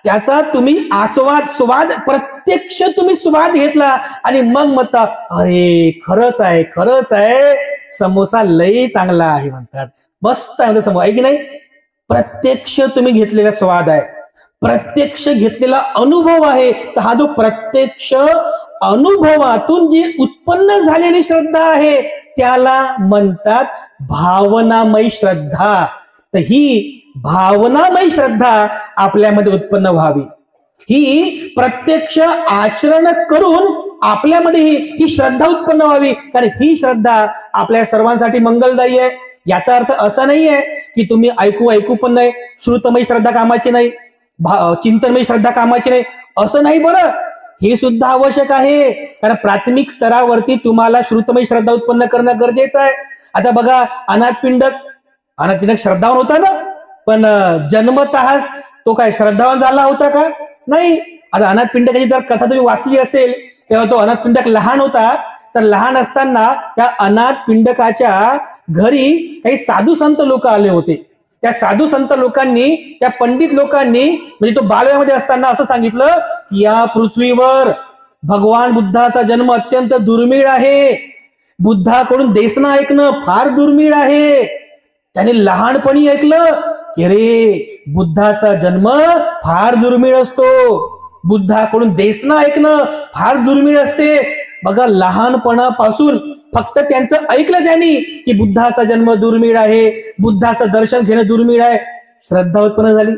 त्याचा तुम्ही स्वाद प्रत्यक्ष तुम्ही स्वाद घेतला आणि मग म्हणता अरे खरंच आहे समोसा लई चांगला आहे, म्हणतात मस्त आहे समोसा आहे की नाही. प्रत्यक्ष तुम्ही घेतलेला स्वाद आहे, प्रत्यक्ष घेतलेला अनुभव आहे. तर हा जो प्रत्यक्ष अनुभवातून जी उत्पन्न झालेली श्रद्धा आहे त्याला म्हणतात भावनामयी श्रद्धा. तर ही भावनामयी श्रद्धा आपल्यामध्ये उत्पन्न व्हावी, ही प्रत्यक्ष आचरण करून आपल्यामध्ये ही श्रद्धा उत्पन्न व्हावी. कारण ही श्रद्धा आपल्या सर्वांसाठी मंगलदायी आहे. याचा अर्थ असा नाहीये की तुम्ही ऐकू पण नाही, श्रुतमयी श्रद्धा कामाची नाही, चिंतनमयी श्रद्धा कामाची नाही, असं नाही. बरं, हे सुद्धा आवश्यक आहे. कारण प्राथमिक स्तरावरती तुम्हाला श्रुतमयी श्रद्धा उत्पन्न करणं गरजेचं आहे. आता बघा, अनाथ श्रद्धावान होता ना, पण जन्मतः तो काय श्रद्धावान झाला होता का? नाही. आता अनाथ पिंडकाची जर कथा तुम्ही वाचली असेल तेव्हा तो अनाथ पिंडक लहान होता. तर लहान असताना त्या अनाथ पिंडकाच्या घरी काही साधू संत लोक आले होते. त्या साधू संत लोकांनी, त्या पंडित लोकांनी, म्हणजे तो बालवयामध्ये असताना असं सांगितलं की या पृथ्वीवर भगवान बुद्धाचा जन्म अत्यंत दुर्मिळ आहे, बुद्धाकडून देसना ऐकणं फार दुर्मिळ आहे. त्याने लहानपणी ऐकलं की अरे बुद्धाचा जन्म फार दुर्मिळ असतो, बुद्धाकडून देसना ऐकणं फार दुर्मिळ असते. बघा, लहानपणापासून फक्त त्यांचं ऐकलं त्यांनी की बुद्धाचा जन्म दुर्मिळ आहे, बुद्धाचं दर्शन घेणं दुर्मिळ आहे. श्रद्धा उत्पन्न झाली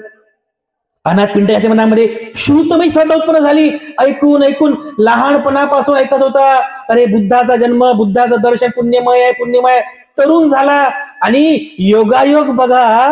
अनाथ पिंडकाच्या मनामध्ये, श्रुतमयी श्रद्धा उत्पन्न झाली. ऐकून लहानपणापासून ऐकत होता, अरे बुद्धाचा जन्म, बुद्धाचं दर्शन पुण्यमय आहे. तरुण झाला आणि योगायोग बघा,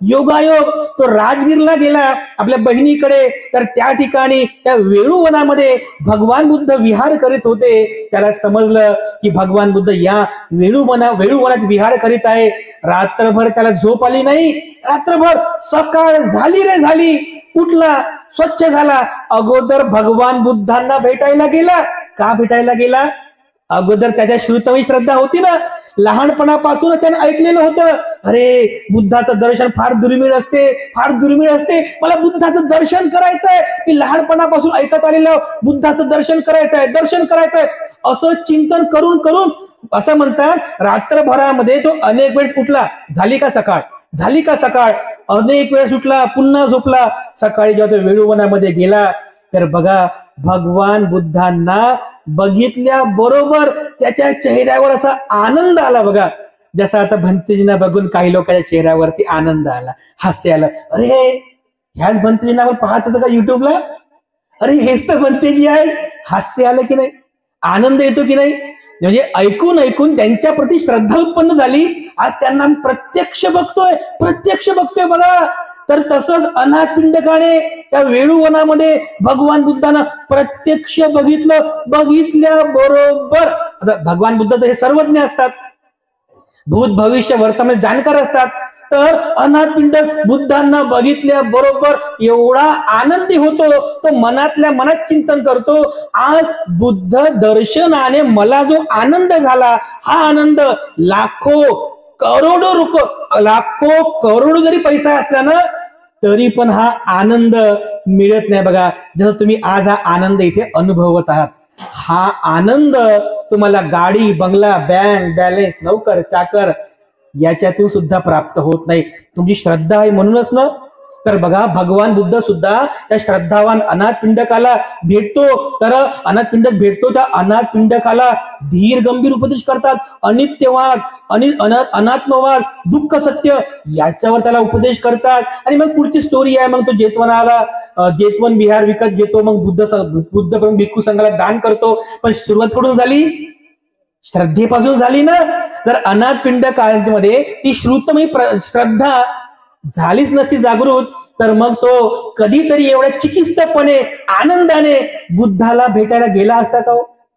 तो राजगीरला गेला आपल्या बहिणीकडे. तर त्या ठिकाणी त्या वेळूवनामध्ये भगवान बुद्ध विहार करीत होते. त्याला समजलं की भगवान बुद्ध या वेळूवनात विहार करीत आहे. रात्रभर त्याला झोप आली नाही. रात्रभर सकाळ झाली, उठला, स्वच्छ झाला, अगोदर भगवान बुद्धांना भेटायला गेला. का भेटायला गेला? अगोदर त्याच्या श्रुतमयी श्रद्धा होती ना, लहानपणापासून त्याने ऐकलेलं होतं, अरे बुद्धाचं दर्शन फार दुर्मिळ असते, मला बुद्धाचं दर्शन करायचंय, मी लहानपणापासून ऐकत आलेलं बुद्धाचं दर्शन करायचंय. असं चिंतन करून असं म्हणतात रात्रभरामध्ये तो अनेक वेळेस उठला. झाली का सकाळ, अनेक वेळेस उठला, पुन्हा झोपला. सकाळी जेव्हा तो वेळूवनामध्ये गेला तर बघा, भगवान बुद्धांना बघितल्या बरोबर त्याच्या चेहऱ्यावर असा आनंद आला. बघा, जसा आता भंतेजींना बघून काही लोकांच्या चेहऱ्यावरती आनंद आला, हास्य आलं. अरे ह्याच भंतेजींना आपण पाहत होतो का युट्यूबला? अरे हेच तर भंतेजी आहे. हास्य आलं की नाही, आनंद येतो की नाही? म्हणजे ऐकून त्यांच्या प्रती श्रद्धा उत्पन्न झाली. आज त्यांना प्रत्यक्ष बघतोय बघा. तर तसंच अनाथ पिंडकाने त्या वेळूवनामध्ये भगवान बुद्धांना प्रत्यक्ष बघितल्या बरोबर. आता भगवान बुद्ध तर हे सर्वज्ञ असतात, भूत भविष्य वर्तमान जाणकार असतात. तर अनाथ पिंडक बुद्धांना बघितल्या बरोबर एवढा आनंदी होतो, तो मनातल्या मनात चिंतन करतो, आज बुद्ध दर्शनाने मला जो आनंद झाला, हा आनंद लाखो करोडो जरी पैसा असला ना, तरी पण हा आनंद मिळत नाही बघा. जसं तुम्ही आज हा आनंद इथे अनुभवत आहात, हा आनंद तुम्हाला गाडी, बंगला, बँक बॅलन्स, नोकर चाकर याच्यातून सुद्धा प्राप्त होत नाही. तुमची श्रद्धा आहे म्हणूनच ना. तर बघा, भगवान बुद्ध सुद्धा त्या श्रद्धावान अनाथ पिंडकाला भेटतो. तर अनाथ पिंडक भेटतो, त्या अनाथ पिंडकाला धीर गंभीर उपदेश करतात. अनित्यवाद, अनात्मवाद, दुःख सत्य याच्यावर त्याला उपदेश करतात. आणि मग पुढची स्टोरी आहे, मग तो जेतवनाला जेतवन विहार विकत घेतो. मग बुद्ध पण भिक्खू संघाला दान करतो. पण सुरुवात कुठून झाली? श्रद्धेपासून झाली ना. तर अनाथ पिंडकांमध्ये ती श्रुतमयी श्रद्धा झालीच नसती जागृत, तर मग तो कधीतरी एवढ्या चिकित्सकपणे आनंदाने बुद्धाला भेटायला गेला असता का?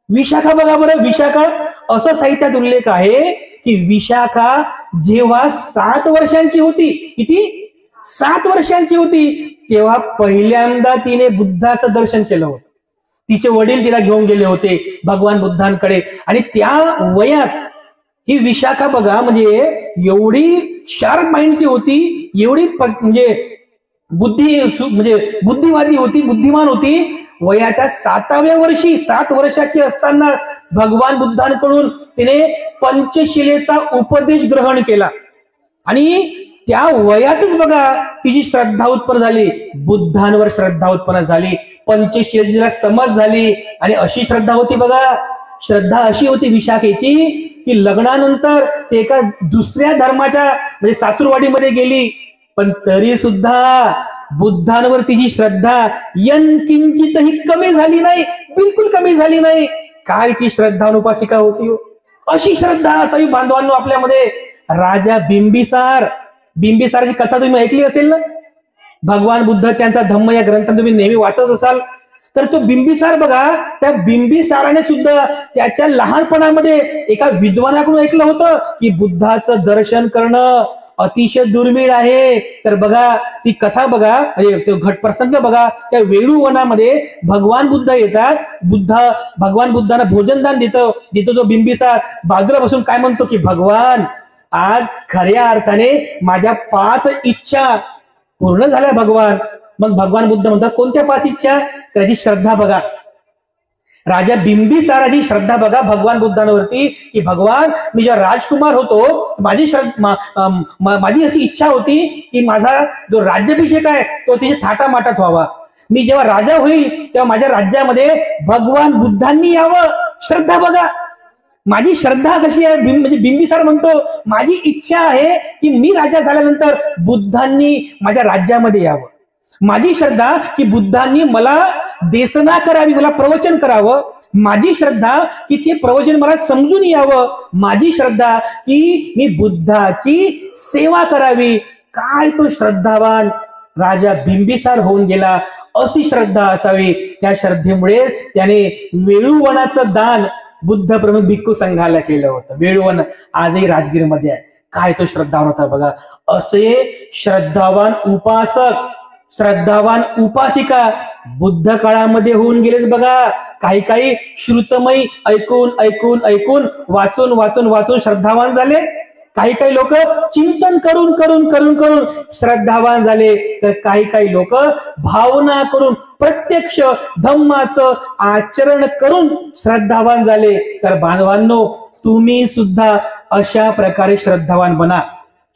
विशाखा बघा बरं, विशाखा असं साहित्यात उल्लेख आहे की विशाखा जेव्हा 7 वर्षांची होती, किती? 7 वर्षांची होती, तेव्हा पहिल्यांदा तिने बुद्धाचं दर्शन केलं होतं. तिचे वडील तिला घेऊन गेले होते भगवान बुद्धांकडे. आणि त्या वयात ही विशाखा बघा, म्हणजे एवढी शार्प माइंडची होती, एवढी म्हणजे बुद्धिवादी होती, बुद्धिमान होती. वयाच्या 7व्या वर्षी, 7 वर्षाची असताना भगवान बुद्धांकडून तिने पंचशिलेचा उपदेश ग्रहण केला. आणि त्या वयातच बघा तिची श्रद्धा उत्पन्न झाली, बुद्धांवर श्रद्धा उत्पन्न झाली, पंचशिलेची तिला समज झाली. आणि अशी श्रद्धा होती बघा, श्रद्धा अशी होती विशाखेची की लग्नानंतर ते एका दुसऱ्या धर्माच्या म्हणजे सासूरवाडीमध्ये गेली, पण तरी सुद्धा बुद्धांवर तिची श्रद्धा यंकिंचितही कमी झाली नाही, बिलकुल कमी झाली नाही. काय ती श्रद्धावान उपासिका होती. अशी श्रद्धा असावी बांधवांनो आपल्यामध्ये. राजा बिंबिसाराची कथा तुम्ही ऐकली असेल ना. भगवान बुद्ध त्यांचा धम्म या ग्रंथात तुम्ही नेहमी वाचत असाल. तर तो बिंबिसार बघा, त्या बिंबिसाराने सुद्धा त्याच्या लहानपणामध्ये एका विद्वानाकडून ऐकलं होतं की बुद्धाचं दर्शन करणं अतिशय दुर्मिळ आहे. तर बघा ती कथा बघा, म्हणजे तो घटप्रसंग बघा. त्या वेळूवनामध्ये भगवान बुद्ध येतात. भगवान बुद्धांना भोजनदान देतो तो बिंबिसार. बाजूला बसून काय म्हणतो की भगवान, आज खऱ्या अर्थाने माझ्या 5 इच्छा पूर्ण झाल्या भगवान. मग भगवान बुद्ध म्हणतात कोणत्या 5 इच्छा? त्याची श्रद्धा बघा. राजा बिंबिसाराची श्रद्धा बघा भगवान बुद्धांवरती की भगवान, मी जेव्हा राजकुमार होतो माझी अशी इच्छा होती की माझा जो राज्याभिषेक आहे तो तिथे थाटामाटात व्हावा. मी जेव्हा राजा होईल तेव्हा माझ्या राज्यामध्ये भगवान बुद्धांनी यावं. श्रद्धा बघा, माझी श्रद्धा कशी आहे. म्हणजे बिंबिसार म्हणतो माझी इच्छा आहे की मी राजा झाल्यानंतर बुद्धांनी माझ्या राज्यामध्ये यावं. माझी श्रद्धा की बुद्धांनी मला देसना करावी, मला प्रवचन करावं. माझी श्रद्धा की ते प्रवचन मला समजून यावं. माझी श्रद्धा की मी बुद्धाची सेवा करावी. काय तो श्रद्धावान राजा बिंबिसार होऊन गेला. अशी श्रद्धा असावी. त्या श्रद्धेमुळे त्याने वेळूवनाचं दान बुद्ध प्रमुख भिक्खू संघाला केलं होतं. वेळूवन आजही राजगीरमध्ये आहे. काय तो श्रद्धावान होता बघा. असे श्रद्धावान उपासक, श्रद्धावान उपासिका बुद्ध काळामध्ये होऊन गेलेत बघा. काही श्रुतमयी ऐकून वाचून श्रद्धावान झाले. काही लोक चिंतन करून श्रद्धावान झाले. तर काही लोक भावना करून प्रत्यक्ष धम्माचं आचरण करून श्रद्धावान झाले. तर बांधवांनो, तुम्ही सुद्धा अशा प्रकारे श्रद्धावान बना.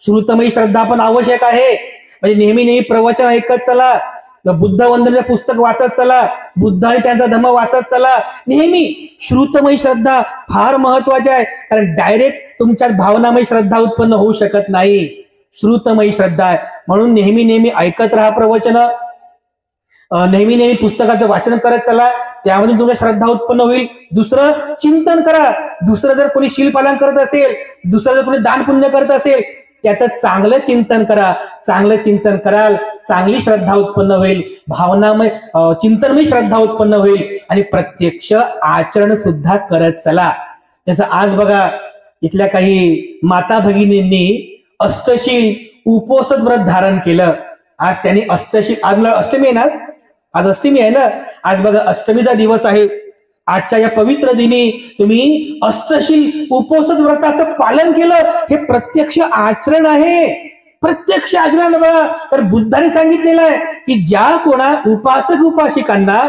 श्रुतमयी श्रद्धा पण आवश्यक आहे. म्हणजे नेहमी प्रवचन ऐकत चला, बुद्ध वंदनेचं पुस्तक वाचत चला, बुद्ध आणि त्यांचा धम्म वाचत चला. नेहमी श्रुतमयी श्रद्धा फार महत्वाची आहे. कारण डायरेक्ट तुमच्यात भावनामयी श्रद्धा उत्पन्न होऊ शकत नाही. श्रुतमयी श्रद्धा आहे. म्हणून नेहमी ऐकत राहा प्रवचन, नेहमी पुस्तकाचं वाचन करत चला. त्यामधून तुमच्या श्रद्धा उत्पन्न होईल. दुसरं चिंतन करा. दुसरं जर कोणी शीलपालन करत असेल, दुसरं जर कोणी दान पुण्य करत असेल, त्याचं चांगलं चिंतन करा. चांगलं चिंतन कराल, चांगली श्रद्धा उत्पन्न होईल. भावनामय चिंतनमय श्रद्धा उत्पन्न होईल. आणि प्रत्यक्ष आचरण सुद्धा करत चला. जसं आज बघा, इथल्या काही माता भगिनींनी अष्टशील उपोषित व्रत धारण केलं. आज त्यांनी अष्टशील, आज अष्टमी आहे ना, आज अष्टमी आहे ना. आज बघा अष्टमीचा दिवस आहे. आजच्या या पवित्र दिनी तुम्ही अष्टशील उपोषित व्रताचं पालन केलं. हे प्रत्यक्ष आचरण आहे. प्रत्यक्ष आचरणाला बघा. तर बुद्धाने सांगितलेलं आहे की ज्या कोणा उपासक उपासिकांना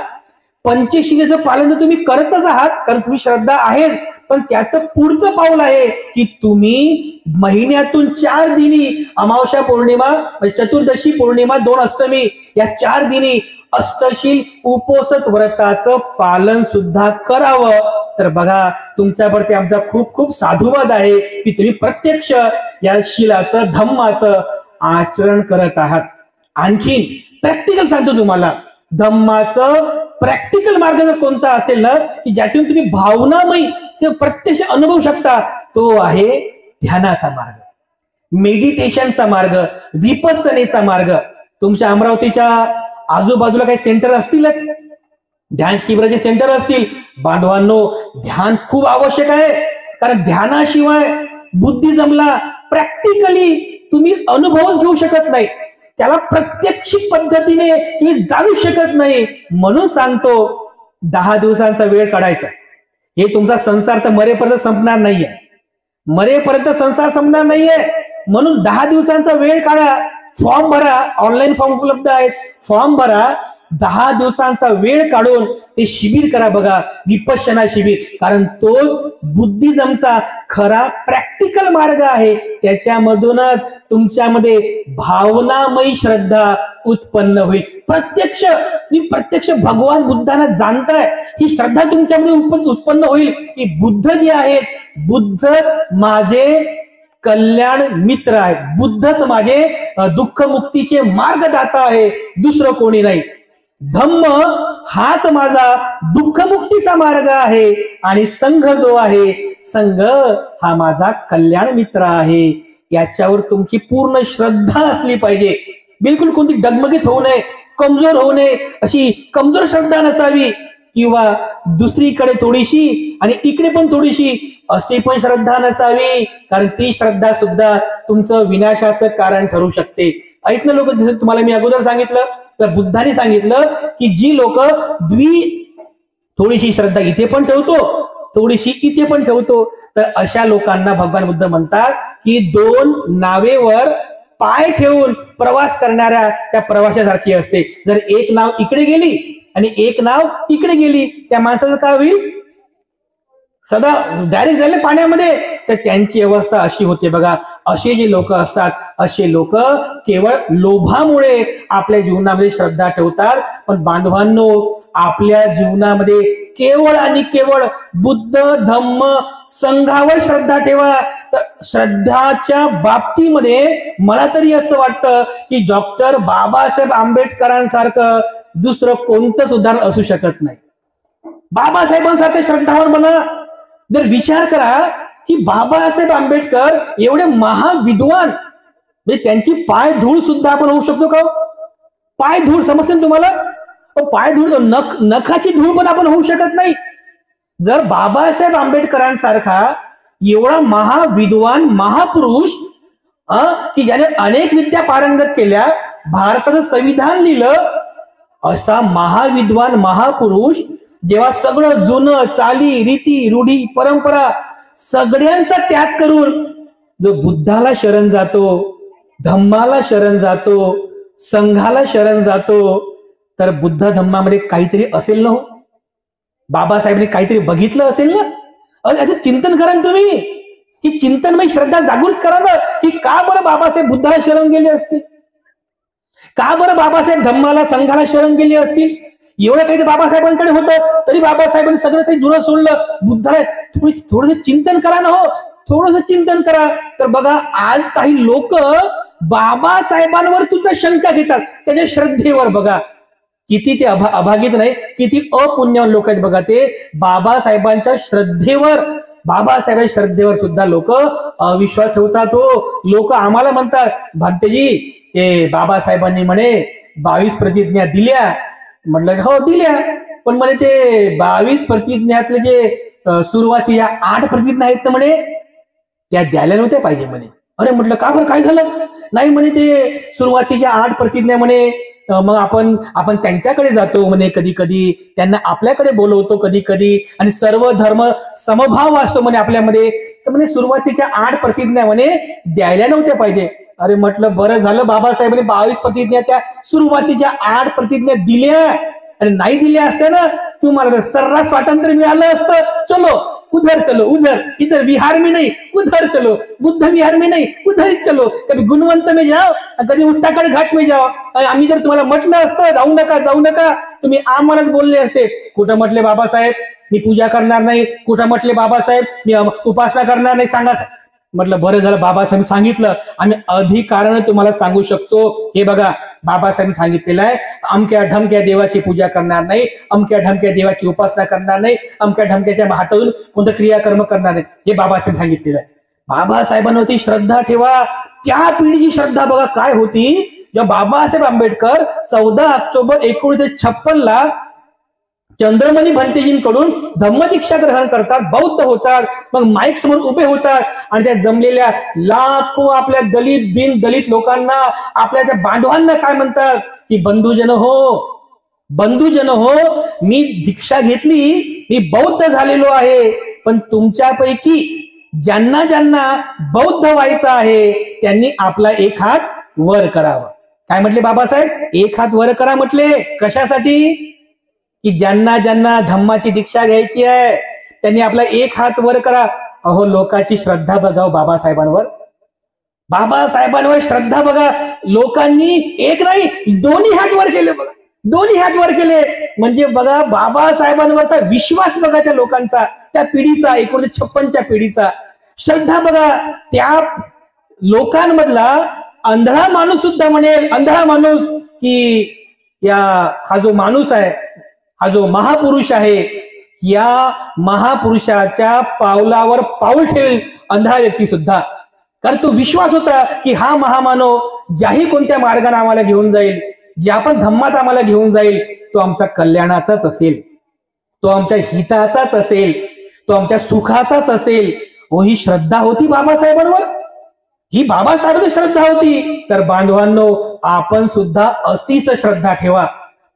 पंचशिलेचं पालन तर तुम्ही करतच आहात, कारण तुम्ही श्रद्धा आहे, पण त्याचं पुढचं पाऊल आहे की तुम्ही महिन्यातून 4 दिनी, अमावस्या पौर्णिमा, चतुर्दशी पौर्णिमा, 2 अष्टमी, या 4 दिनी अष्टशील उपोषित व्रताचं पालन सुद्धा करावं. तर बघा, तुमच्यावरती आमचा खूप खूप साधुवाद आहे की तुम्ही प्रत्यक्ष या शिलाचं, धम्माचं आचरण करत आहात. आणखी प्रॅक्टिकल सांगतो तुम्हाला, धम्माचं प्रॅक्टिकल मार्ग जर कोणता असेल ना, की ज्यातून तुम्ही भावनामय ते प्रत्यक्ष अनुभवू शकता, तो आहे ध्यानाचा मार्ग, मेडिटेशनचा मार्ग, विपස්සनेचा मार्ग. तुमच्या अमरावतीच्या आजूबाजूला काही सेंटर असतीलच, ध्यान शिबिराचे सेंटर असतील. बांधवांनो, ध्यान खूप आवश्यक आहे, कारण ध्यानाशिवाय बुद्धिझमला प्रॅक्टिकली तुम्ही अनुभवच घेऊ शकत नाही, त्याला प्रत्यक्ष पद्धतीने तुम्ही जाणू शकत नाही. म्हणून सांगतो, 10 दिवसांचा वेळ काढायचा. हे तुमचा संसार तर मरेपर्यंत संपणार नाहीये, मरेपर्यंत संसार संपणार नाहीये. म्हणून 10 दिवसांचा वेळ काढा, फॉर्म भरा, ऑनलाईन फॉर्म उपलब्ध आहेत, फॉर्म भरा. 10 दिवसांचा वेळ काढून ते शिबिर करा. बघा, विपश्यना शिबिर, कारण तो बुद्धिझमचा खरा प्रॅक्टिकल मार्ग आहे. त्याच्यामधूनच तुमच्यामध्ये भावनामयी श्रद्धा उत्पन्न होईल. प्रत्यक्ष भगवान बुद्धांना जाणताय, ही श्रद्धा तुमच्यामध्ये उत्पन्न होईल की बुद्ध जे आहेत, बुद्धच माझे कल्याण मित्र आहेत, बुद्धच माझे दुःख मुक्तीचे मार्गदाता आहे, दुसरं कोणी नाही. धम्म हाच माझा दुःखमुक्तीचा मार्ग आहे, आणि संघ जो आहे, संघ हा माझा कल्याण मित्र आहे. याच्यावर तुमची पूर्ण श्रद्धा असली पाहिजे. बिलकुल कोणती डगमगीत होऊ नये, कमजोर होऊ नये, अशी कमजोर श्रद्धा नसावी, किंवा दुसरीकडे थोडीशी आणि इकडे पण थोडीशी अशी पण श्रद्धा नसावी, कारण ती श्रद्धा सुद्धा तुमचं विनाशाचं कारण ठरू शकते. ऐक ना लोक, जसं तुम्हाला मी अगोदर सांगितलं, तर बुद्धाने सांगितलं की जी लोक थोडीशी श्रद्धा इथे पण ठेवतो, थोडीशी इथे पण ठेवतो, तर अशा लोकांना भगवान बुद्ध म्हणतात की 2 नावेवर पाय ठेवून प्रवास करणाऱ्या त्या प्रवाशासारखी असते. जर एक नाव इकडे गेली आणि एक नाव इकडे गेली, त्या माणसाचं काय होईल? सदा डायरेक्ट झाले पाण्यामध्ये, तर त्यांची अवस्था अशी होते. बघा, असे जे लोक असतात, असे लोक केवळ लोभामुळे आपल्या जीवनामध्ये श्रद्धा ठेवतात. पण बांधवांनो, आपल्या जीवनामध्ये केवळ आणि केवळ बुद्ध, धम्म, संघावर श्रद्धा ठेवा. तर श्रद्धाच्या बाबतीमध्ये मला तरी असं वाटतं की डॉक्टर बाबासाहेब आंबेडकरांसारखं दुसरं कोणतंच उदाहरण असू शकत नाही. बाबासाहेबांसारखं श्रद्धावर म्हणा. जर विचार करा की बाबासाहेब आंबेडकर एवढे महाविद्वान, म्हणजे त्यांची पाय धूळ सुद्धा आपण होऊ शकतो का? पाय धूळ समजते ना तुम्हाला? पाय धूळ, नखाची धूळ पण आपण होऊ शकत नाही. जर बाबासाहेब आंबेडकरांसारखा एवढा महाविद्वान महापुरुष, की ज्याने अनेक विद्या पारंगत केल्या, भारताचं संविधान लिहिलं, असा महाविद्वान महापुरुष जेव्हा सगळं जुनं चाली रीती रूढी परंपरा सगळ्यांचा त्याग करून जो बुद्धाला शरण जातो, धम्माला शरण जातो, संघाला शरण जातो, तर बुद्ध धम्मामध्ये काहीतरी असेल ना. बाबासाहेबांनी काहीतरी बघितलं असेल ना. याचं चिंतन करा तुम्ही, की चिंतनमय श्रद्धा जागृत करा ना, की का बरं बाबासाहेब बुद्धाला शरण गेले असतील, का बरं बाबासाहेब धम्माला संघाला शरण गेले असतील. एवढं काही बाबासाहेबांकडे होतं, तरी बाबासाहेबांनी सगळं काही जुनं सोडलं. बुद्धाला थोडंसं चिंतन करा ना. हो, थोडंसं चिंतन करा. तर बघा, आज काही लोक बाबासाहेबांवर सुद्धा शंका घेतात, त्याच्या श्रद्धेवर. बघा किती ते अभागित नाही, किती अपुण्यवान लोक आहेत. बघा, ते बाबासाहेबांच्या श्रद्धेवर, बाबासाहेबांच्या श्रद्धेवर सुद्धा लोक अविश्वास ठेवतात. हो, लोक आम्हाला म्हणतात, भांतेजी बाबासाहेबांनी म्हणे 22 प्रतिज्ञा दिल्या. म्हटलं हो दिल्या, पण म्हणे ते 22 प्रतिज्ञातले जे सुरुवातीच्या 8 प्रतिज्ञा आहेत ना म्हणे, त्या द्यायला नव्हत्या पाहिजे म्हणे. अरे म्हटलं का बरं, काय झालं? नाही म्हणे, ते सुरुवातीच्या 8 प्रतिज्ञा म्हणे, मग आपण त्यांच्याकडे जातो म्हणे, कधी कधी त्यांना आपल्याकडे बोलवतो कधी कधी, आणि सर्व धर्म समभाव असतो म्हणे आपल्यामध्ये. तर म्हणे सुरुवातीच्या 8 प्रतिज्ञा म्हणे द्यायला नव्हत्या पाहिजे. अरे म्हटलं बरं झालं बाबासाहेबांनी 22 प्रतिज्ञा त्या सुरुवातीच्या 8 प्रतिज्ञा दिल्या, आणि नाही दिल्या असत्या ना तुम्हाला तर सर्रास स्वातंत्र्य मिळालं असतं. चलो उधर चलो उधर, इधर विहार में नहीं उधर चलो, बुद्ध विहार में नहीं उधर चलो, कभी गुणवंत में जाओ, कधी उत्तराखंड घाट में जाओ. आम्ही जर तुम्हाला म्हटलं असतं जाऊ नका जाऊ नका, तुम्ही आम्हालाच बोलले असते. कुठं म्हटले बाबासाहेब मी पूजा करणार नाही, कुठं म्हटले बाबासाहेब मी उपासना करणार नाही, सांगा. म्हटलं बरं झालं बाबासाहेब सांगितलं, आम्ही अधिकाराने तुम्हाला सांगू शकतो. हे बघा बाबासाहेब सांगितलेलं आहे, अमक्या ढमक्या देवाची पूजा करणार नाही, अमक्या ढमक्या देवाची उपासना करणार नाही, अमक्या ढमक्याच्या हातातून कोणतं क्रियाकर्म करणार नाही, हे बाबासाहेब सांगितलेलं आहे. बाबासाहेबांवरती श्रद्धा ठेवा. त्या पिढीची श्रद्धा बघा काय होती. जेव्हा बाबासाहेब आंबेडकर 14 ऑक्टोबर 1956 चंद्रमणी भंतेजींकडून धम्मदीक्षा ग्रहण करतात, बौद्ध होतात, मग माईक समोर उभे होतात आणि त्या जमलेल्या लाखो आपल्या दलित बिन दलित लोकांना, आपल्या त्या बांधवांना काय म्हणतात की बंधुजन हो, मी दीक्षा घेतली, मी बौद्ध झालेलो आहे, पण तुमच्यापैकी ज्यांना ज्यांना बौद्ध व्हायचं आहे त्यांनी आपला एक हात वर करावा. काय म्हटले बाबासाहेब? एक हात वर करा म्हटले. कशासाठी? की ज्यांना ज्यांना धम्माची दीक्षा घ्यायची आहे त्यांनी आपला एक हात वर करा. अहो लोकांची श्रद्धा बघा बाबासाहेबांवर, बाबासाहेबांवर श्रद्धा बघा. लोकांनी एक नाही दोन्ही हात वर केले बघा, दोन्ही हात वर केले. म्हणजे बघा बाबासाहेबांवरचा विश्वास बघा त्या लोकांचा, त्या पिढीचा, 1956च्या पिढीचा. श्रद्धा बघा. त्या लोकांमधला अंधळा माणूस सुद्धा म्हणेल, अंधळा माणूस की हा जो माणूस आहे, हा जो महापुरुष आहे, या महापुरुषाच्या पावलावर पाऊल ठेवेल अंधळा व्यक्ती सुद्धा. कारण तो विश्वास होता की हा महामानव ज्याही कोणत्या मार्गाने आम्हाला घेऊन जाईल, ज्या पण धम्मात आम्हाला घेऊन जाईल, तो आमच्या कल्याणाचाच असेल, तो आमच्या हिताचाच असेल, तो आमच्या सुखाचाच असेल. ही श्रद्धा होती बाबासाहेबांवर, ही बाबासाहेबांची श्रद्धा होती. तर बांधवांनो आपण सुद्धा अशीच श्रद्धा ठेवा.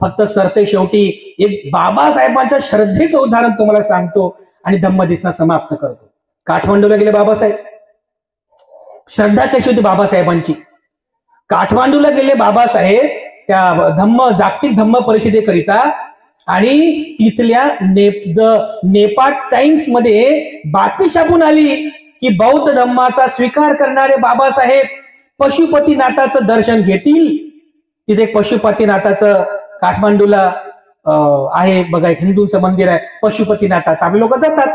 फक्त सरते शेवटी एक बाबासाहेबांच्या श्रद्धेचं उदाहरण तुम्हाला सांगतो आणि धम्मदेशना समाप्त करतो. काठमांडूला गेले बाबासाहेब. श्रद्धा कशी होती बाबासाहेबांची? काठमांडूला गेले बाबासाहेब त्या जागतिक धम्म परिषदेकरिता, आणि तिथल्या नेपाळ टाइम्स मध्ये बातमी छापून आली की बौद्ध धम्माचा स्वीकार करणारे बाबासाहेब पशुपतीनाथाचं दर्शन घेतील. तिथे पशुपतीनाथाचं काठमांडूला आहे बघा, एक हिंदूंचं मंदिर आहे पशुपतीनाथाचं. आपले लोक जातात.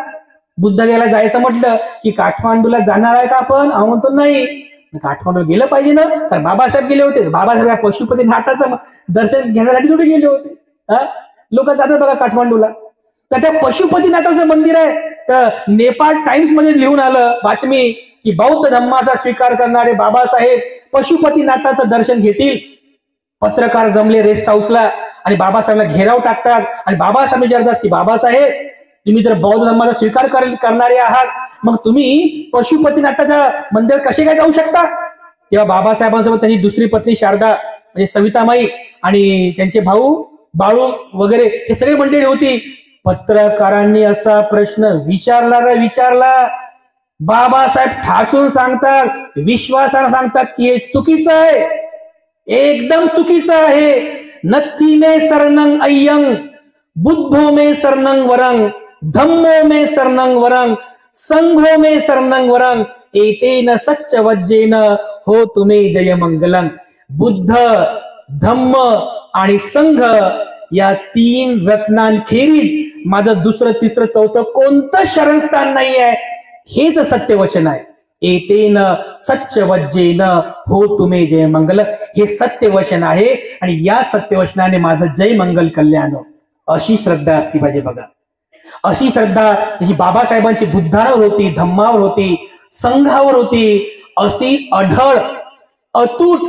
बुद्धगयाला जायचं म्हटलं की काठमांडूला जाणार आहे का आपण? म्हणतो नाही. काठमांडूला गेलं पाहिजे ना, कारण बाबासाहेब गेले होते. बाबासाहेब पशुपतीनाथाचं दर्शन घेण्यासाठी थोडे गेले होते. लोक जातात बघा काठमांडूला. तर त्या पशुपतीनाथाचं मंदिर आहे. तर नेपाळ टाइम्स मध्ये लिहून आलं बातमी की बौद्ध धम्माचा स्वीकार करणारे बाबासाहेब पशुपतीनाथाचं दर्शन घेतील. पत्रकार जमले रेस्ट हाऊसला आणि बाबासाहेबांना घेराव टाकतात आणि बाबासाहेब विचारतात की बाबासाहेब तुम्ही जर बौद्ध धर्माचा स्वीकार करणारे आहात, मग तुम्ही पशुपतीनाथाच्या मंदिरात कसे काय जाऊ शकता? तेव्हा बाबासाहेबांसोबत त्यांची दुसरी पत्नी शारदा म्हणजे सवितामाई आणि त्यांचे भाऊ बाळू वगैरे हे सगळे मंडळी होती. पत्रकारांनी असा प्रश्न विचारला. बाबासाहेब ठासून सांगतात, विश्वासाने सांगतात की हे चुकीचं आहे, एकदम चुकीचं आहे. नत्थी में शरणं अय्यं, बुद्धो में शरणं वरं, धम्मो में शरणं वरं, संघो में शरणं वरं, एतेन सच्च वज्जेन हो तुम्ही जय मंगलं. बुद्ध, धम्म आणि संघ या 3 रत्नांखेरीज माझं दुसरं तिसरं चौथं कोणतं शरणस्थान नाही आहे. हेच सत्यवचन आहे. एतेन सच्च वज्जेन हो तुम्ही जय मंगल, हे सत्यवचन आहे आणि या सत्यवचनाने माझं जय मंगल कल्याण. अशी श्रद्धा असली पाहिजे बघा. अशी श्रद्धा जी बाबासाहेबांची बुद्धावर होती, धम्मावर होती, संघावर होती. अशी अढळ, अतूट,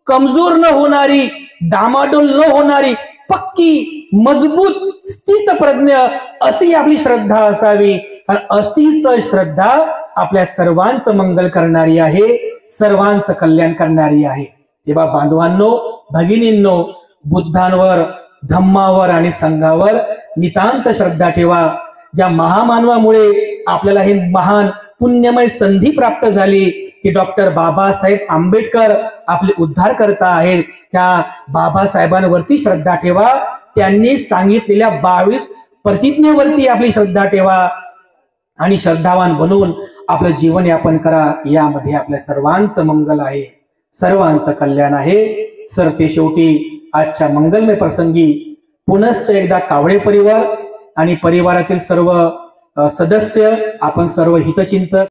कमजोर न होणारी, डामाडोल न होणारी, पक्की, मजबूत, स्थितप्रज्ञ अशी आपली श्रद्धा असावी. कारण अशीच श्रद्धा आपल्या सर्वांचं मंगल करणारी आहे, सर्वांचं कल्याण करणारी आहे. तेव्हा बांधवांनो, भगिनींनो, बुद्धांवर, धम्मावर आणि संघावर नितांत श्रद्धा ठेवा. ज्या महामानवामुळे आपल्याला हे महान पुण्यमय संधी प्राप्त झाली, की डॉक्टर बाबासाहेब आंबेडकर आपले उद्धारकर्ता आहेत. त्या बाबासाहेबांवरती श्रद्धा ठेवा. त्यांनी सांगितलेल्या 22 प्रतिज्ञेवरती आपली श्रद्धा ठेवा आणि श्रद्धावान बनून आपलं जीवन यापन करा. यामध्ये आपल्या सर्वांचं मंगल आहे, सर्वांचं कल्याण आहे. सर, ते शेवटी आजच्या मंगलमय प्रसंगी पुनश्च एकदा कावळे परिवार आणि परिवारातील सर्व सदस्य, आपण सर्व हितचिंतक